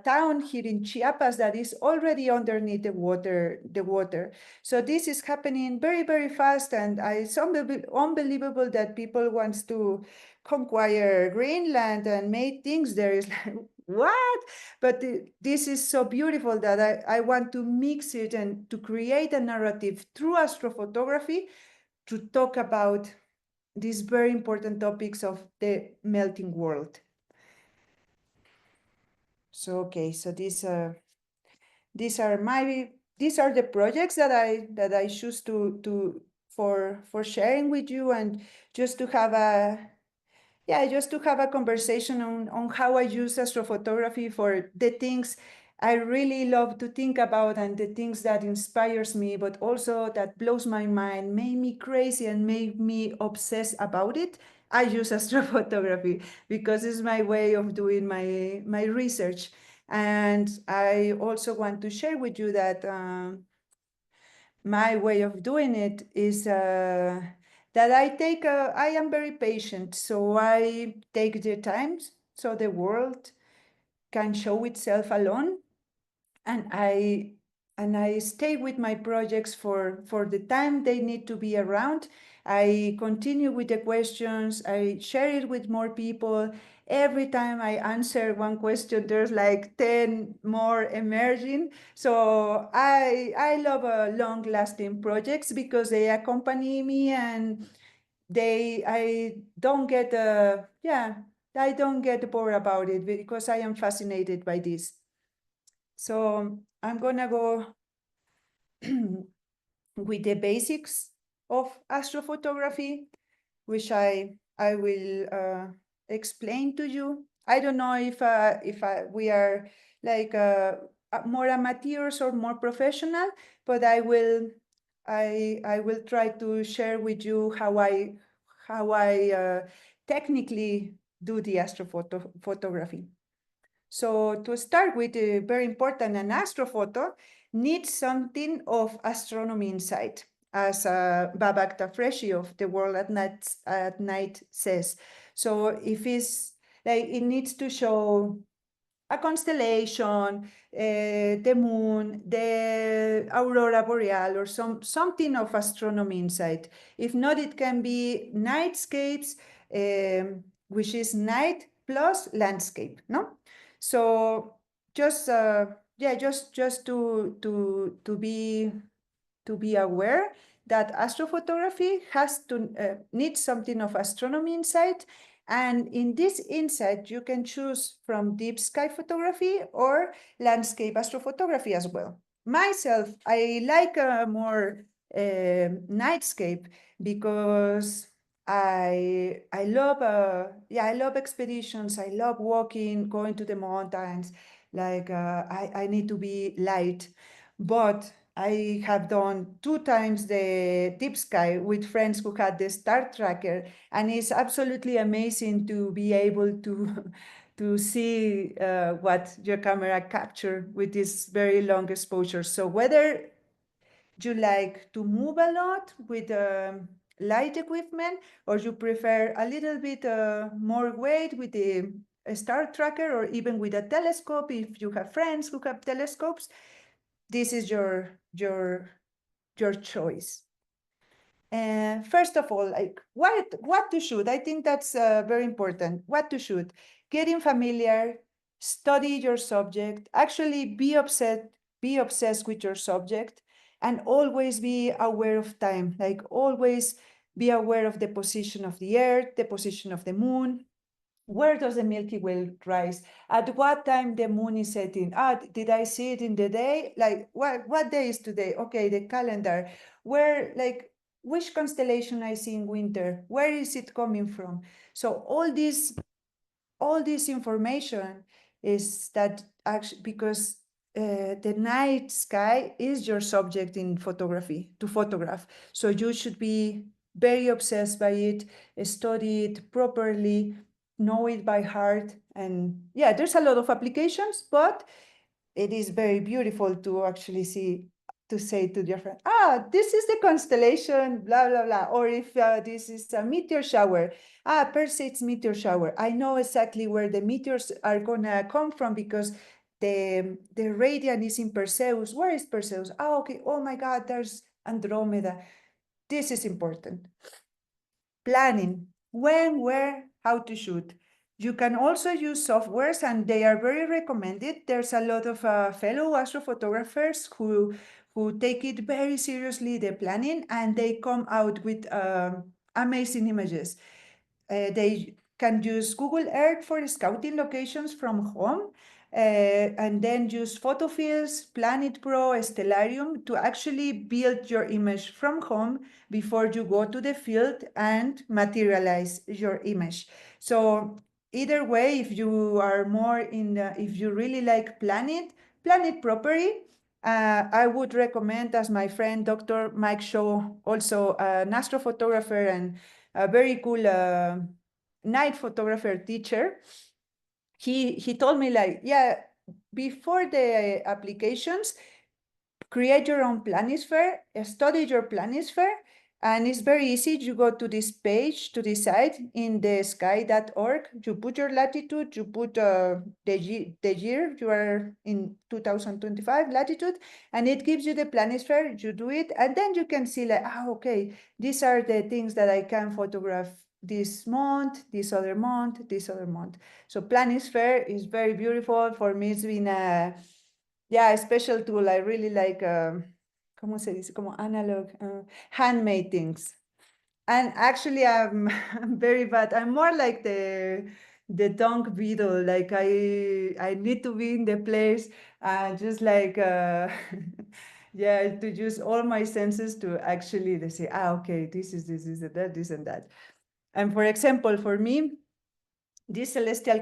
town here in Chiapas that is already underneath the water. So this is happening very, very fast, and it's unbelievable that people wants to conquer Greenland and make things there. Is like, what? But this is so beautiful that I want to mix it and to create a narrative through astrophotography to talk about these very important topics of the melting world. So okay, so these are the projects that I choose for sharing with you, and just to have a conversation on how I use astrophotography for the things I really love to think about, and the things that inspires me, but also that blows my mind, made me crazy and made me obsess about it. I use astrophotography because it's my way of doing my research. And I also want to share with you that my way of doing it is that I am very patient, so I take the time so the world can show itself alone, and I stay with my projects for the time they need to be around. I continue with the questions, I share it with more people. Every time I answer one question, there's like 10 more emerging. So I love long-lasting projects because they accompany me, and I don't get I don't get bored about it because I am fascinated by this. So I'm gonna go with the basics of astrophotography, which I will explain to you. I don't know if we are like more amateurs or more professional, but I will try to share with you how I technically do the astrophotography. So to start with, very important, an astrophoto needs something of astronomy inside, as Babak Tafreshi of The World at Night says. So if it's like it needs to show a constellation, the moon, the aurora boreal, or something of astronomy inside. If not, it can be nightscapes, which is night plus landscape, no? So just just to be aware that astrophotography has to need something of astronomy inside. And in this insight, you can choose from deep sky photography or landscape astrophotography as well. Myself, I like a more nightscape because I love I love expeditions. I love walking, going to the mountains. Like I need to be light, but I have done 2 times the deep sky with friends who had the star tracker, and it's absolutely amazing to be able to to see what your camera captured with this very long exposure. So whether you like to move a lot with light equipment, or you prefer a little bit more weight with the star tracker, or even with a telescope, if you have friends who have telescopes, this is your choice. And first of all, like what to shoot? I think that's very important. What to shoot? Getting familiar, study your subject, actually be obsessed with your subject, and always be aware of time. Like always be aware of the position of the Earth, the position of the moon. Where does the Milky Way rise? At what time the moon is setting? Did I see it in the day? Like what day is today? Okay, the calendar. Where, like, which constellation I see in winter? Where is it coming from? So all this information is that actually because the night sky is your subject in photography to photograph. So you should be very obsessed by it, study it properly, know it by heart. And yeah, there's a lot of applications, but it is very beautiful to actually see, to say to your friend, this is the constellation, blah, blah, blah. Or if this is a meteor shower, Perseids meteor shower. I know exactly where the meteors are gonna come from because the radiant is in Perseus. Where is Perseus? Okay, oh my God, there's Andromeda. This is important. Planning, when, where, how to shoot. You can also use softwares, and they are very recommended. There's a lot of fellow astrophotographers who take it very seriously, the planning, and they come out with amazing images. They can use Google Earth for scouting locations from home, and then use Photofields, Planet Pro, Stellarium to actually build your image from home before you go to the field and materialize your image. So either way, if you are more if you really like plan it properly. I would recommend, as my friend Dr. Mike Shaw, also an astrophotographer and a very cool night photographer teacher. He told me, like, yeah, before the applications, create your own planisphere, study your planisphere, And it's very easy. You go to this page, to this site in the sky.org. You put your latitude, you put the year you are in 2025 latitude, and it gives you the planisphere. You do it, and then you can see like, okay, these are the things that I can photograph this month, this other month, this other month. So planisphere is very beautiful. For me, it's been a special tool. I really like ¿cómo se dice? Como analog, handmade things. And actually, I'm, I'm very bad. I'm more like the dunk beetle. Like I need to be in the place and just like to use all my senses to actually they say, okay, this is that, this and that. And for example, for me, this celestial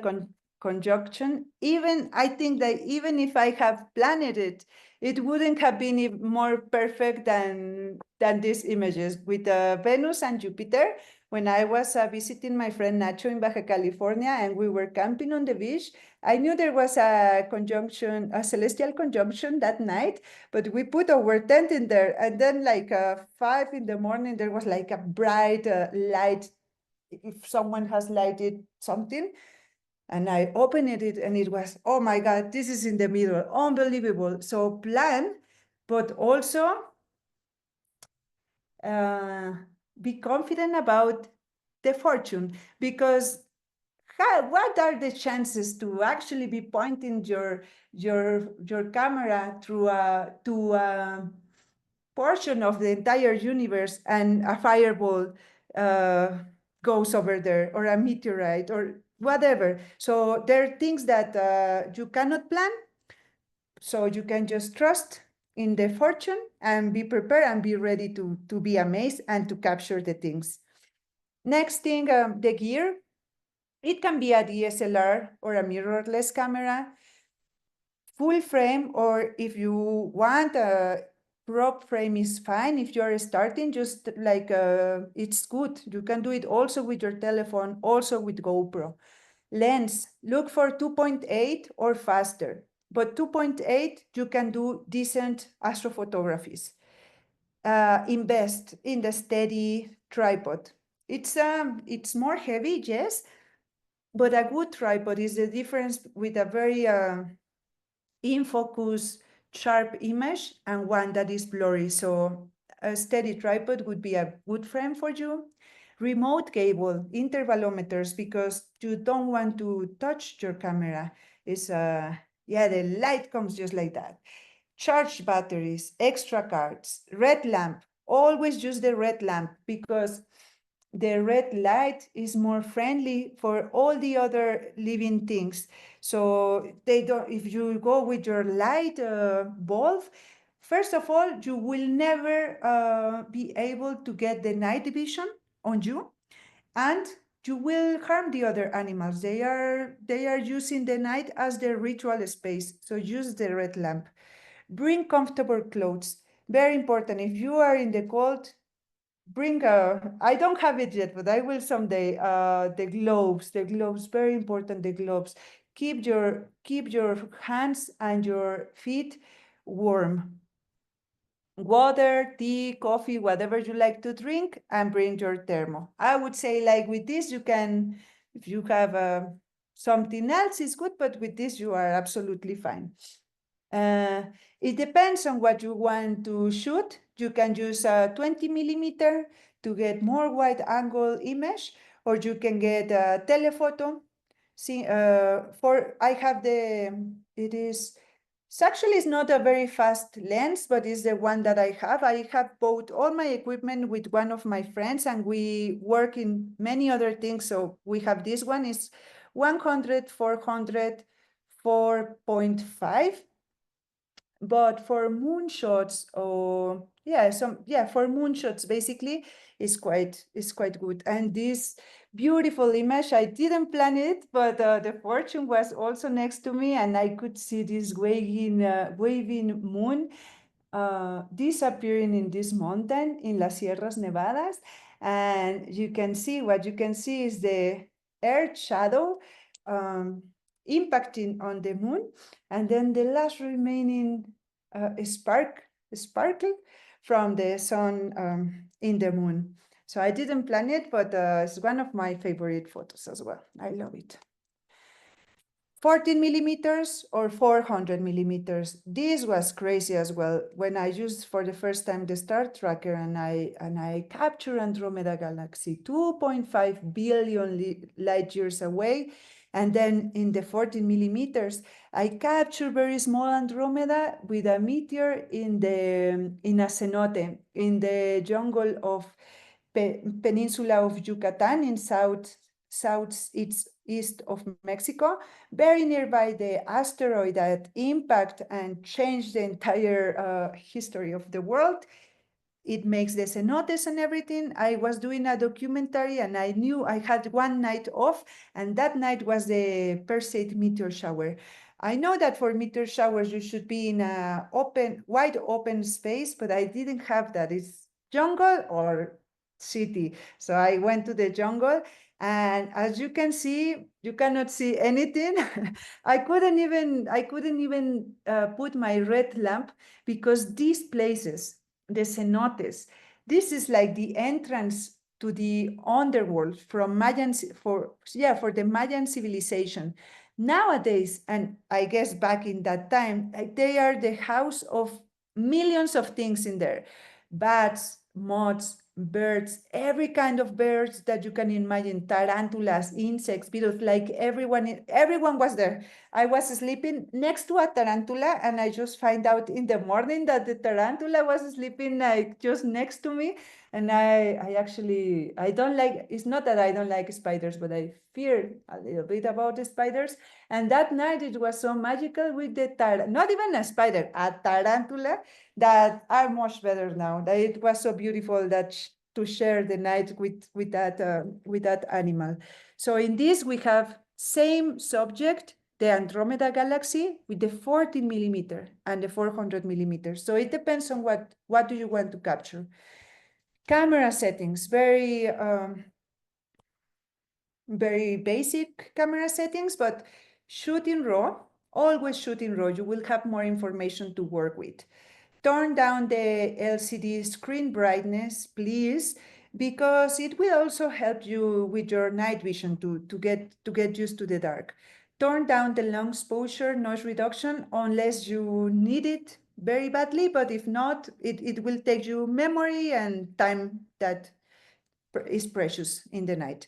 conjunction, even I think that even if I have planned it, it wouldn't have been more perfect than these images with Venus and Jupiter. When I was visiting my friend Nacho in Baja California and we were camping on the beach, I knew there was a conjunction, a celestial conjunction that night, but we put our tent in there. And then like 5 in the morning, there was like a bright light, if someone has lighted something, and I opened it and it was, oh my God, this is in the middle, unbelievable. So plan, but also be confident about the fortune, because what are the chances to actually be pointing your camera through to a portion of the entire universe and a fireball goes over there, or a meteorite or whatever. So there are things that you cannot plan. So you can just trust in the fortune and be prepared and be ready to be amazed and to capture the things. Next thing, the gear. It can be a DSLR or a mirrorless camera, full frame, or if you want a prop frame is fine. If you're starting, just like it's good. You can do it also with your telephone, also with GoPro. Lens, look for 2.8 or faster, but 2.8, you can do decent astrophotographies. Invest in the steady tripod. It's more heavy, yes, but a good tripod is the difference with a very in focus, sharp image and one that is blurry. So a steady tripod would be a good frame for you. Remote cable, intervalometers, because you don't want to touch your camera. It's the light comes just like that. Charged batteries, extra cards, red lamp. Always use the red lamp because the red light is more friendly for all the other living things. So they don't, if you go with your light bulb, first of all, you will never be able to get the night vision on you, and you will harm the other animals. They are using the night as their ritual space. So use the red lamp. Bring comfortable clothes. Very important. If you are in the cold, bring I don't have it yet, but I will someday. The gloves, very important, the gloves. Keep your hands and your feet warm. Water, tea, coffee, whatever you like to drink, and bring your thermo. I would say like with this, you can, if you have something else is good, but with this you are absolutely fine. It depends on what you want to shoot. You can use a 20 millimeter to get more wide angle image, or you can get a telephoto. See, I have it's actually it's not a very fast lens, but it's the one that I have. I have bought all my equipment with one of my friends and we work in many other things. So we have this one is 100, 400, 4.5. But for moonshots, or for moonshots, basically, is quite good. And this beautiful image, I didn't plan it, but the fortune was also next to me, and I could see this waving moon disappearing in this mountain in Las Sierras Nevadas. And what you can see is the earth shadow um, impacting on the moon, and then the last remaining sparkle from the sun in the moon. So I didn't plan it, but it's one of my favorite photos as well. I love it. 14 millimeters or 400 millimeters. This was crazy as well. When I used for the first time the star tracker and I captured Andromeda Galaxy 2.5 billion light years away. And then in the 14 millimeters, I captured very small Andromeda with a meteor in a cenote, in the jungle of peninsula of Yucatan in southeast of Mexico, very nearby the asteroid that impact and changed the entire history of the world. It makes the cenotes and everything. I was doing a documentary and I knew I had one night off, and that night was the Perseid meteor shower. I know that for meteor showers you should be in a wide open space, but I didn't have that. It's jungle or city. So I went to the jungle, and as you can see, you cannot see anything. I couldn't even put my red lamp because these places, the cenotes, this is like the entrance to the underworld from for the Mayan civilization. Nowadays, and I guess back in that time, they are the house of millions of things in there. Bats, moths, birds, every kind of birds that you can imagine, tarantulas, insects, beetles, like everyone was there. I was sleeping next to a tarantula, and I just find out in the morning that the tarantula was sleeping like just next to me. And I don't like, it's not that I don't like spiders, but I fear a little bit about the spiders. And that night it was so magical with the not even a spider, a tarantula, that are much better now. That it was so beautiful that to share the night with that animal. So in this we have same subject, the Andromeda Galaxy, with the 14 millimeter and the 400 millimeters. So it depends on what do you want to capture. Camera settings, very basic camera settings, but shoot in RAW, always shoot in RAW. You will have more information to work with. Turn down the LCD screen brightness, please, because it will also help you with your night vision to get used to the dark. Turn down the long exposure noise reduction unless you need it very badly, but if not, it will take you memory and time that is precious in the night.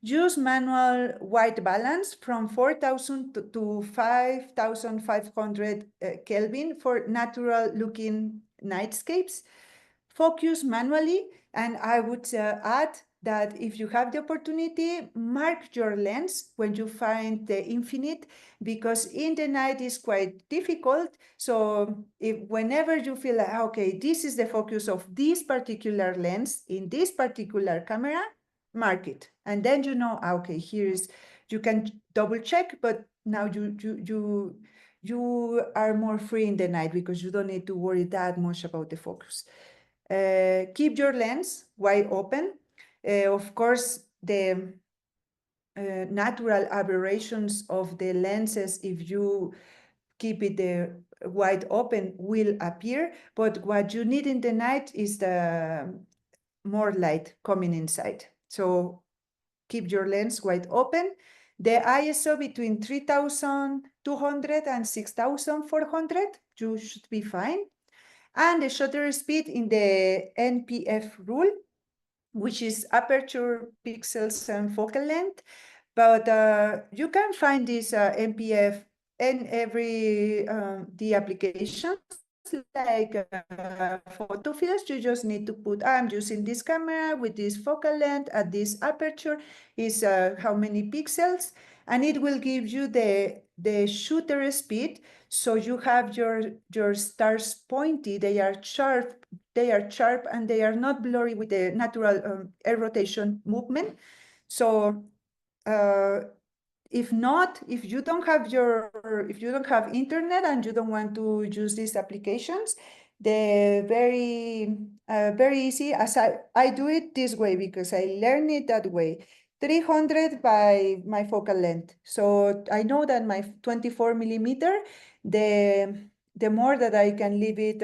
Use manual white balance from 4,000 to 5,500 Kelvin for natural looking nightscapes. Focus manually, and I would add that if you have the opportunity, mark your lens when you find the infinite, because in the night is quite difficult. So whenever you feel like, okay, this is the focus of this particular lens in this particular camera, mark it. And then you know, okay, you can double check, but now you are more free in the night because you don't need to worry that much about the focus. Keep your lens wide open. Of course, the natural aberrations of the lenses, if you keep it wide open, will appear. But what you need in the night is the more light coming inside. So keep your lens wide open. The ISO between 3,200 and 6,400, you should be fine. And the shutter speed in the NPF rule, which is aperture, pixels, and focal length. But you can find this NPF in every the applications like photo fields. You just need to put, I'm using this camera with this focal length at this aperture is how many pixels, and it will give you the shutter speed. So you have your stars pointy, they are sharp, and they are not blurry with the natural air rotation movement. So if not, if you don't have internet and you don't want to use these applications, the very easy, as I do it this way because I learned it that way. 300 by my focal length. So I know that my 24 millimeter, the more that I can leave it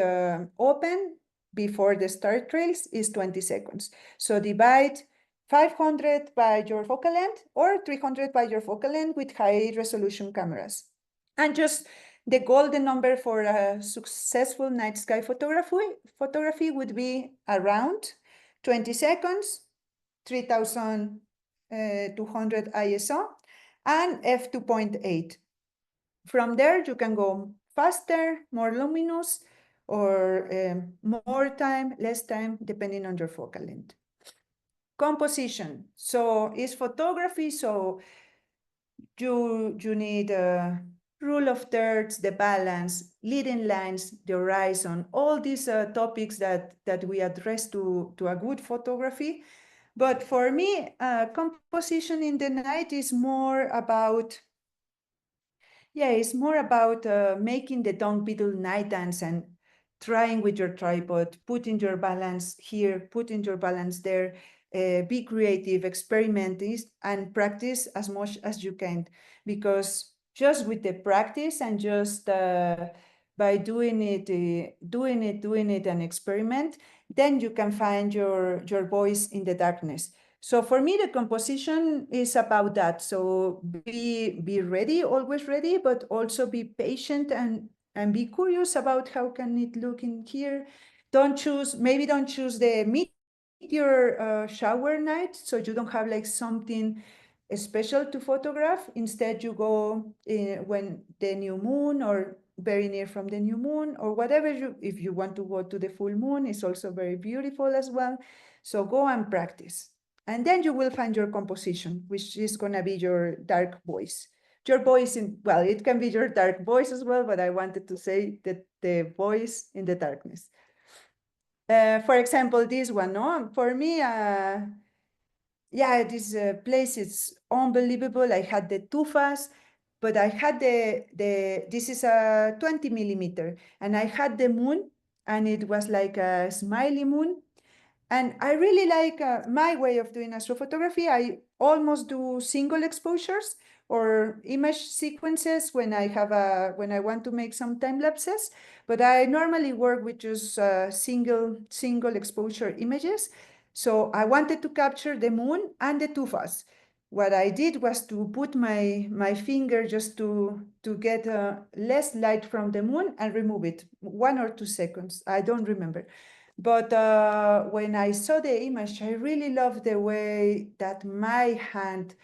open, before the star trails is 20 seconds. So divide 500 by your focal length or 300 by your focal length with high resolution cameras. And just the golden number for a successful night sky photography would be around 20 seconds, 3200 ISO, and f2.8. From there, you can go faster, more luminous, or more time, less time, depending on your focal length. Composition. So it's photography, so you need a rule of thirds, the balance, leading lines, the horizon, all these topics that we address to a good photography. But for me, composition in the night is more about, it's more about making the dung beetle night dance and trying with your tripod, putting your balance here, putting your balance there, be creative, experiment this, and practice as much as you can. Because just with the practice and just by doing it and experiment, then you can find your voice in the darkness. So for me, the composition is about that. So be ready, always ready, but also be patient and be curious about how can it look in here. Don't choose the meteor shower night, so you don't have like something special to photograph. Instead, you go when the new moon or very near from the new moon or whatever if you want to go to the full moon, it's also very beautiful as well. So go and practice. And then you will find your composition, which is going to be your dark voice. Your voice well, it can be your dark voice as well, but I wanted to say that the voice in the darkness. For example, this one, no? For me, this place is unbelievable. I had the tufas, but I had this is a 20 millimeter, and I had the moon, and it was like a smiley moon. And I really like my way of doing astrophotography. I almost do single exposures or image sequences when I want to make some time lapses. But I normally work with just single exposure images. So I wanted to capture the moon and the tufas. What I did was to put my finger just to get less light from the moon and remove it 1 or 2 seconds. I don't remember. But when I saw the image, I really love the way that my hand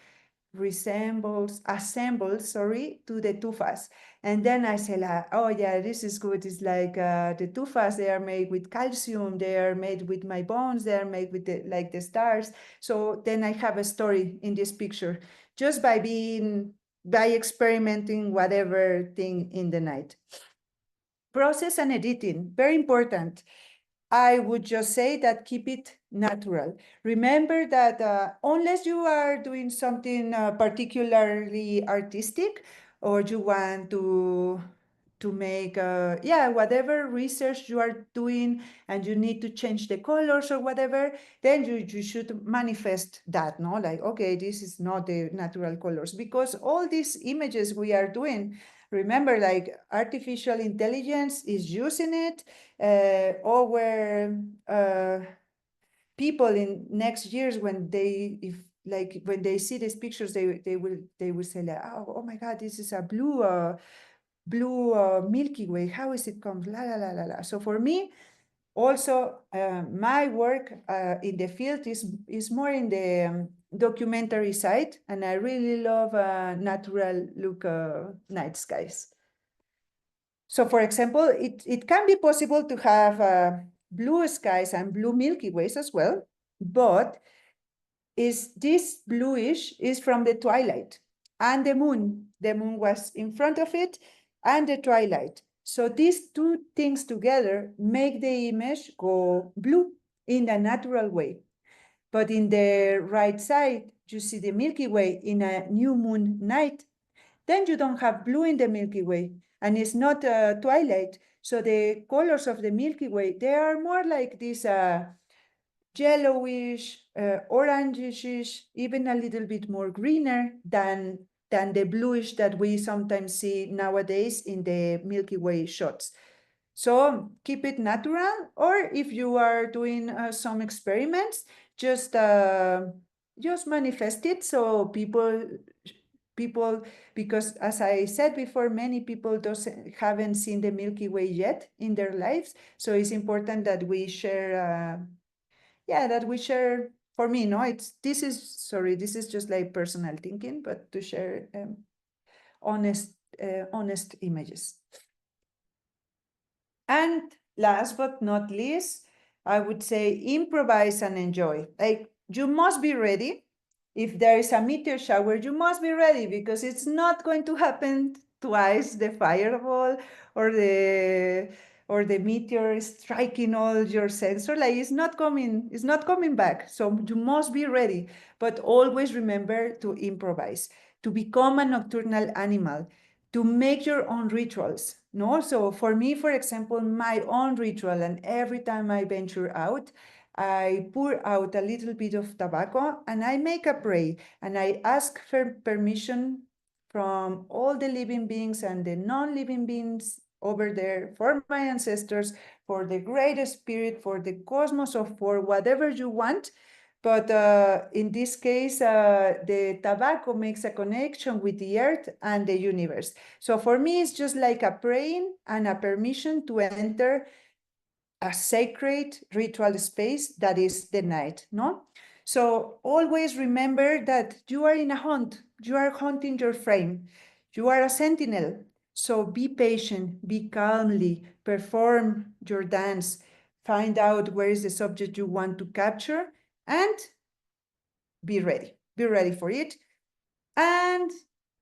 assembles, to the tufas. And then I say, oh yeah, this is good. It's like the tufas, they are made with calcium, they are made with my bones, they are made with like the stars. So then I have a story in this picture, just by experimenting whatever thing in the night. Process and editing, very important. I would just say that keep it natural. Remember that unless you are doing something particularly artistic, or you want to make whatever research you are doing and you need to change the colors or whatever, then you should manifest that, no? Like, okay, this is not the natural colors, because all these images we are doing, remember, like artificial intelligence is using it, or people in next years when they see these pictures, they will say like, oh my God, this is a blue Milky Way. How is it come? La la la la la. So for me, also my work in the field is more in the documentary side, and I really love natural look night skies. So for example, it can be possible to have blue skies and blue Milky Ways as well, but this bluish is from the twilight, and the moon was in front of it, and the twilight. So these two things together make the image go blue in a natural way. But in the right side, you see the Milky Way in a new moon night. Then you don't have blue in the Milky Way, and it's not twilight. So the colors of the Milky Way, they are more like this yellowish, orangish, even a little bit more greener than the bluish that we sometimes see nowadays in the Milky Way shots. So keep it natural, or if you are doing some experiments, just manifest it so people, because as I said before, many people haven't seen the Milky Way yet in their lives. So it's important that we share. That we share. For me, no, this is just like personal thinking, but to share honest images. And last but not least, I would say improvise and enjoy. Like, you must be ready. If there is a meteor shower, you must be ready, because it's not going to happen twice, the fireball or the meteor striking all your sensor. Like, it's not coming back. So you must be ready, but always remember to improvise, to become a nocturnal animal, to make your own rituals. No, so for me, for example, my own ritual, and every time I venture out, I pour out a little bit of tobacco and I make a prayer, and I ask for permission from all the living beings and the non-living beings over there, for my ancestors, for the great spirit, for the cosmos, or for whatever you want. But in this case, the tobacco makes a connection with the earth and the universe. So for me, it's just like a praying and a permission to enter a sacred ritual space that is the night, no? So always remember that you are in a hunt. You are hunting your frame. You are a sentinel. So be patient, be calmly, perform your dance, find out where is the subject you want to capture, and be ready. Be ready for it. And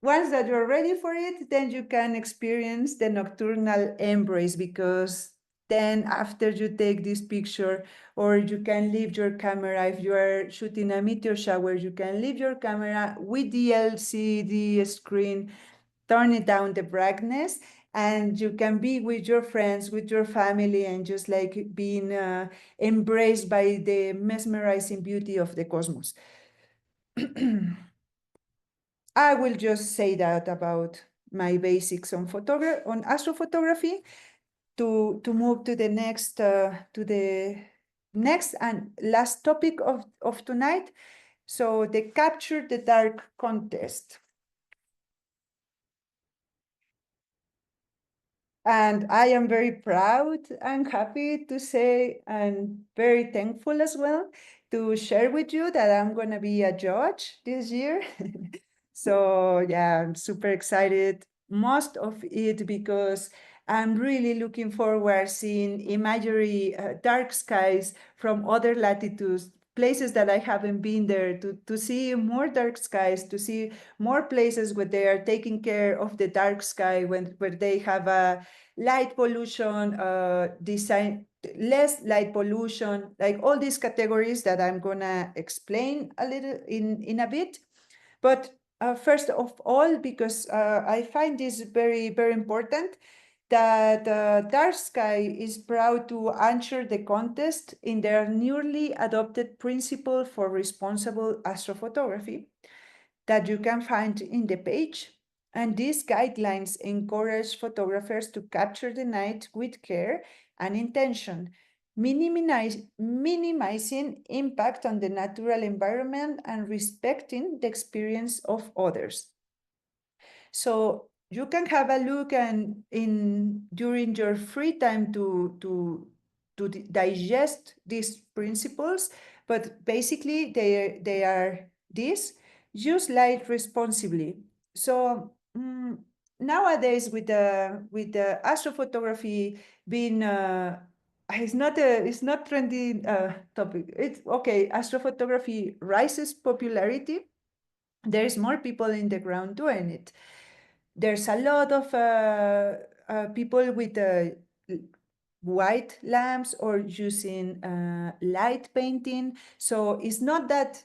once that you're ready for it, then you can experience the nocturnal embrace, because then after you take this picture, or you can leave your camera, if you are shooting a meteor shower, you can leave your camera with the LCD screen, turn it down the brightness, and you can be with your friends, with your family, and just like being embraced by the mesmerizing beauty of the cosmos. I will just say that about my basics on astrophotography, to move to the next and last topic of tonight. So the Capture the Dark contest. And I am very proud and happy to say, and very thankful as well, to share with you that I'm going to be a judge this year. So yeah, I'm super excited. Most of it because I'm really looking forward seeing imagery, dark skies from other latitudes, places that I haven't been there, to see more dark skies, to see more places where they are taking care of the dark sky, where they have a light pollution, design, less light pollution, like all these categories that I'm gonna explain a little in a bit. But first of all, because I find this very, very important, that Dark Sky is proud to answer the contest in their newly adopted principle for responsible astrophotography that you can find in the page. And these guidelines encourage photographers to capture the night with care and intention, minimizing impact on the natural environment and respecting the experience of others. So you can have a look and during your free time to digest these principles, but basically they are this: use light responsibly. So nowadays with the astrophotography being it's not trendy topic. It's okay. Astrophotography rises popularity. There's more people in the ground doing it. There's a lot of people with white lamps or using light painting. So it's not that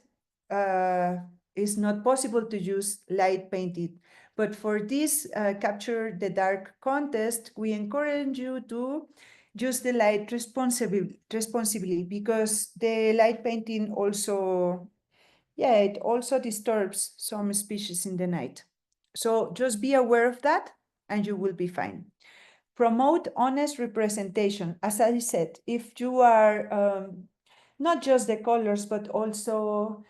it's not possible to use light painting. But for this Capture the Dark contest, we encourage you to use the light responsibly, because the light painting also, it also disturbs some species in the night. So just be aware of that and you will be fine. promote honest representation. As I said, if you are not just the colors, but also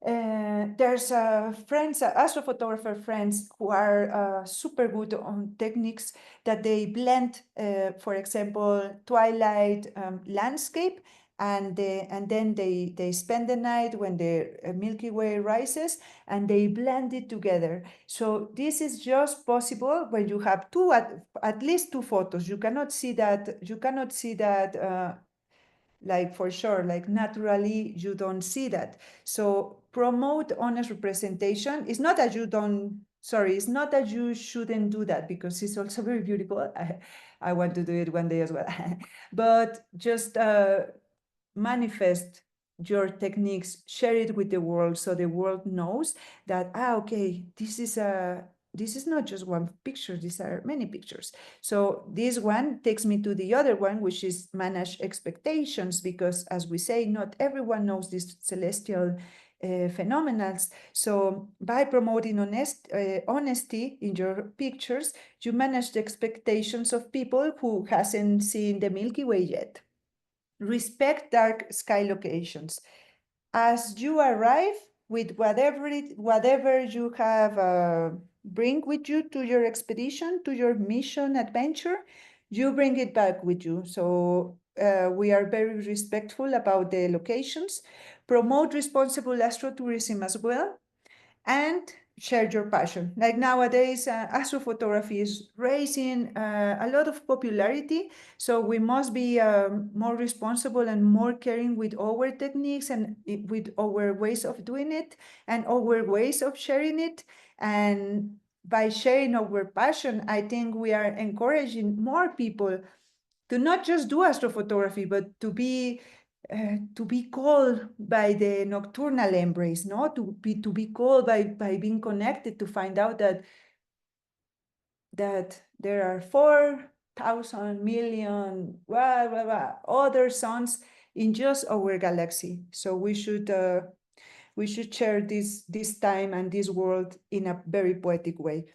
there's friends, astrophotographer friends who are super good on techniques that they blend, for example, twilight landscape, and then they spend the night when the Milky Way rises, and they blend it together. So this is just possible when you have at least two photos. You cannot see that. You cannot see that. Like for sure, like naturally, you don't see that. So promote honest representation. It's not that you don't, sorry, it's not that you shouldn't do that, because it's also very beautiful. I want to do it one day as well. But just manifest your techniques, share it with the world, so the world knows that, okay, this is not just one picture, these are many pictures. So this one takes me to the other one, which is manage expectations, because as we say, not everyone knows these celestial phenomena. So by promoting honesty in your pictures, you manage the expectations of people who hasn't seen the Milky Way yet. Respect dark sky locations. As you arrive with whatever you have bring with you to your expedition, to your mission adventure, you bring it back with you. So we are very respectful about the locations. Promote responsible astrotourism as well, and share your passion. Like nowadays, astrophotography is raising a lot of popularity, so we must be more responsible and more caring with our techniques and with our ways of doing it and our ways of sharing it. And by sharing our passion, I think we are encouraging more people to not just do astrophotography, but to be called by the nocturnal embrace, no? To be called by being connected, to find out that there are 4,000 million other suns in just our galaxy. So we should share this time and this world in a very poetic way.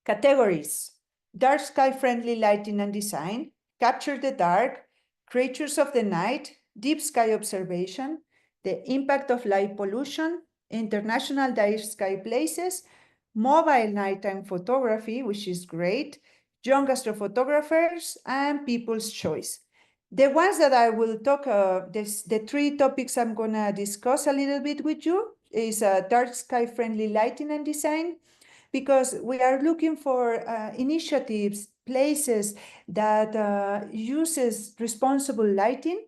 Categories: dark sky friendly lighting and design, capture the dark, creatures of the night, deep sky observation, the impact of light pollution, international dark sky places, mobile nighttime photography, which is great, young astrophotographers, and people's choice. The ones that I will talk, the three topics I'm gonna discuss a little bit with you is dark sky friendly lighting and design, because we are looking for initiatives, places that uses responsible lighting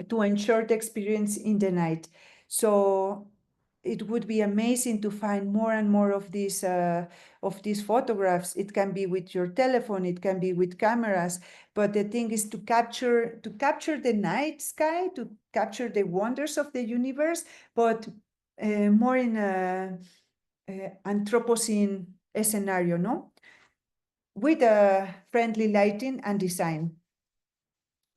to ensure the experience in the night. So it would be amazing to find more and more of these photographs. It can be with your telephone, it can be with cameras, but the thing is to capture the night sky, to capture the wonders of the universe, but more in a Anthropocene scenario, no? With a friendly lighting and design.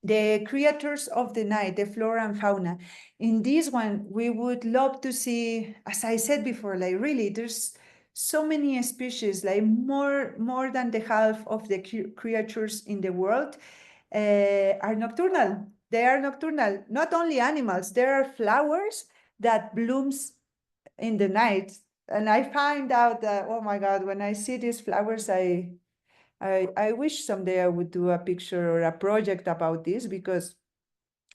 The creatures of the night, the flora and fauna. In this one, we would love to see, as I said before, like really, there's so many species, like more than the half of the creatures in the world are nocturnal. They are nocturnal. Not only animals, there are flowers that blooms in the night. And I find out that, oh my God, when I see these flowers, I wish someday I would do a picture or a project about this, because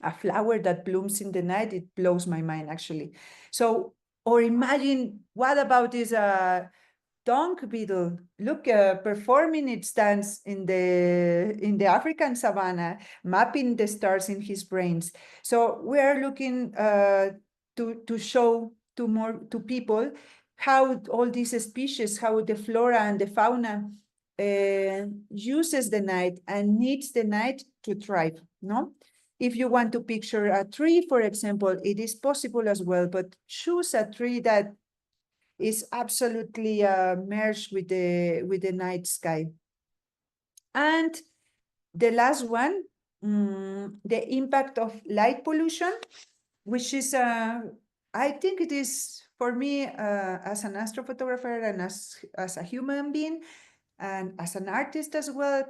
a flower that blooms in the night, it blows my mind actually. So, or imagine, what about this dung beetle? Look, performing its dance in the African savanna, mapping the stars in his brains. So we are looking to show to people how all these species, how the flora and the fauna uses the night and needs the night to thrive, no? If you want to picture a tree, for example, it is possible as well, but choose a tree that is absolutely merged with the night sky. And the last one, the impact of light pollution, which is, I think it is, for me, as an astrophotographer and as a human being, And as an artist as well,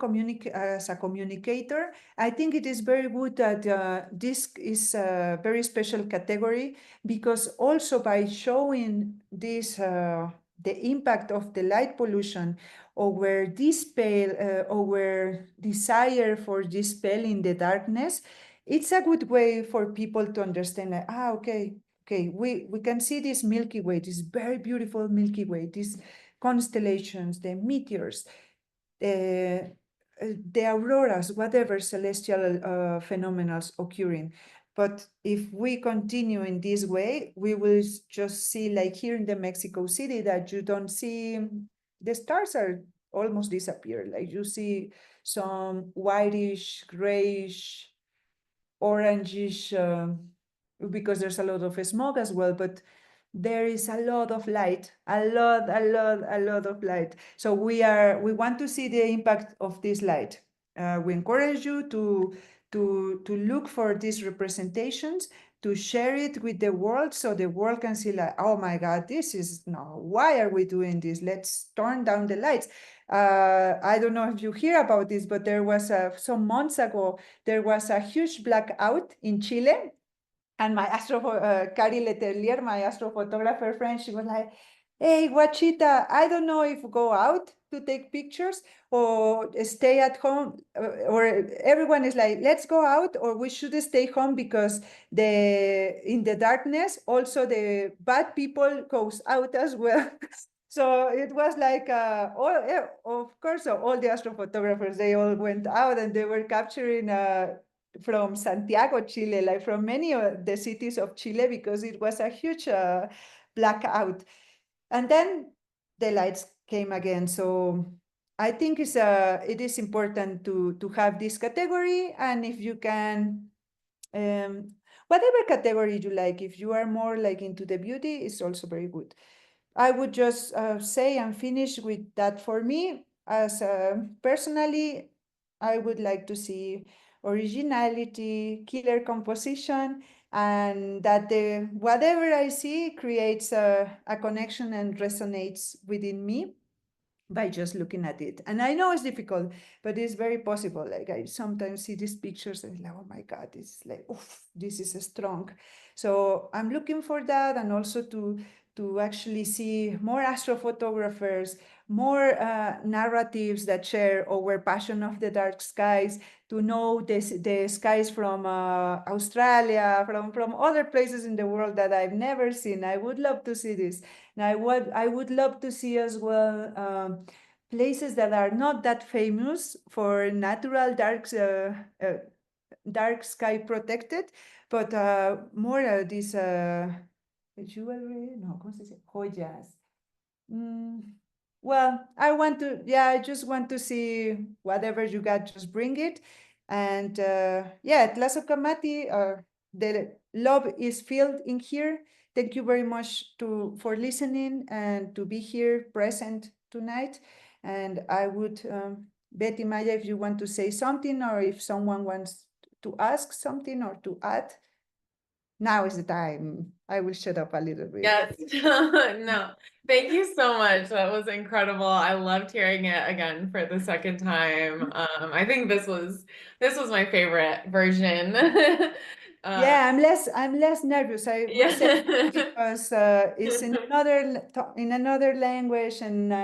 as a communicator, I think it is very good that this is a very special category, because also by showing this, the impact of the light pollution, our dispel, our desire for dispelling the darkness, it's a good way for people to understand, like, okay, we can see this Milky Way, this very beautiful Milky Way, this constellations, the meteors, the auroras, whatever celestial phenomena occurring. But if we continue in this way, we will just see, like here in the Mexico City, that you don't see, the stars are almost disappear. Like you see some whitish, grayish, orangish, because there's a lot of smog as well, but there is a lot of light, a lot of light. So we want to see the impact of this light. We encourage you to look for these representations, to share it with the world, so the world can see, like, oh my God, this is, no, why are we doing this? Let's turn down the lights. I don't know if you hear about this, but there was some months ago, there was a huge blackout in Chile, and my Cari Letelier, my astrophotographer friend, she was like, hey, Guachita, I don't know if go out to take pictures or stay at home, or everyone is like, let's go out, or we should stay home, because in the darkness, also the bad people goes out as well. So it was like, of course, all the astrophotographers, they all went out and they were capturing from Santiago, Chile, like from many of the cities of Chile, because it was a huge blackout. And then the lights came again. So I think it is important to have this category. And if you can, whatever category you like, if you are more like into the beauty, it's also very good. I would just say and finish with that. For me, as personally, I would like to see originality, killer composition, and that whatever I see creates a connection and resonates within me by just looking at it. And I know it's difficult, but it's very possible. Like I sometimes see these pictures and like, oh my God, it's like, oof, this is strong. So I'm looking for that, and also to actually see more astrophotographers, more narratives that share our passion of the dark skies, to know the skies from Australia, from other places in the world that I've never seen. I would love to see this. And I would love to see as well places that are not that famous for natural dark sky protected, but more these jewelry, no, ¿cómo se dice? Joyas. Mm, well, I just want to see whatever you got, just bring it. And yeah, Tlazocamati, the love is filled in here. Thank you very much for listening and to be here present tonight. And I would, Betty Maya, if you want to say something, or if someone wants to ask something or to add, now is the time. I will shut up a little bit. Yes. No, thank you so much. That was incredible. I loved hearing it again for the second time. I think this was my favorite version. Uh, Yeah, I'm less nervous. I will say, yeah. because it's in another language, and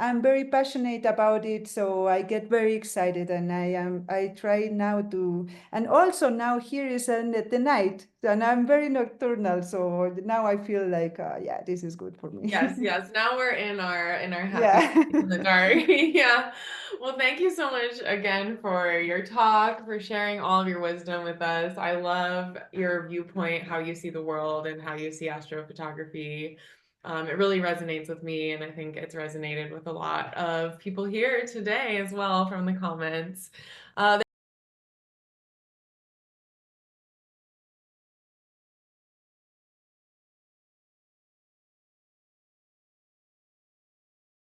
I'm very passionate about it. So I get very excited, and I try now to, and also now here is the night, and I'm very nocturnal. So now I feel like yeah, this is good for me. Yes, yes. Now we're in our happy Yeah. place in the dark. Yeah. Well, thank you so much again for your talk, for sharing all of your wisdom with us. I love your viewpoint, how you see the world and how you see astrophotography. It really resonates with me, and I think it's resonated with a lot of people here today as well from the comments.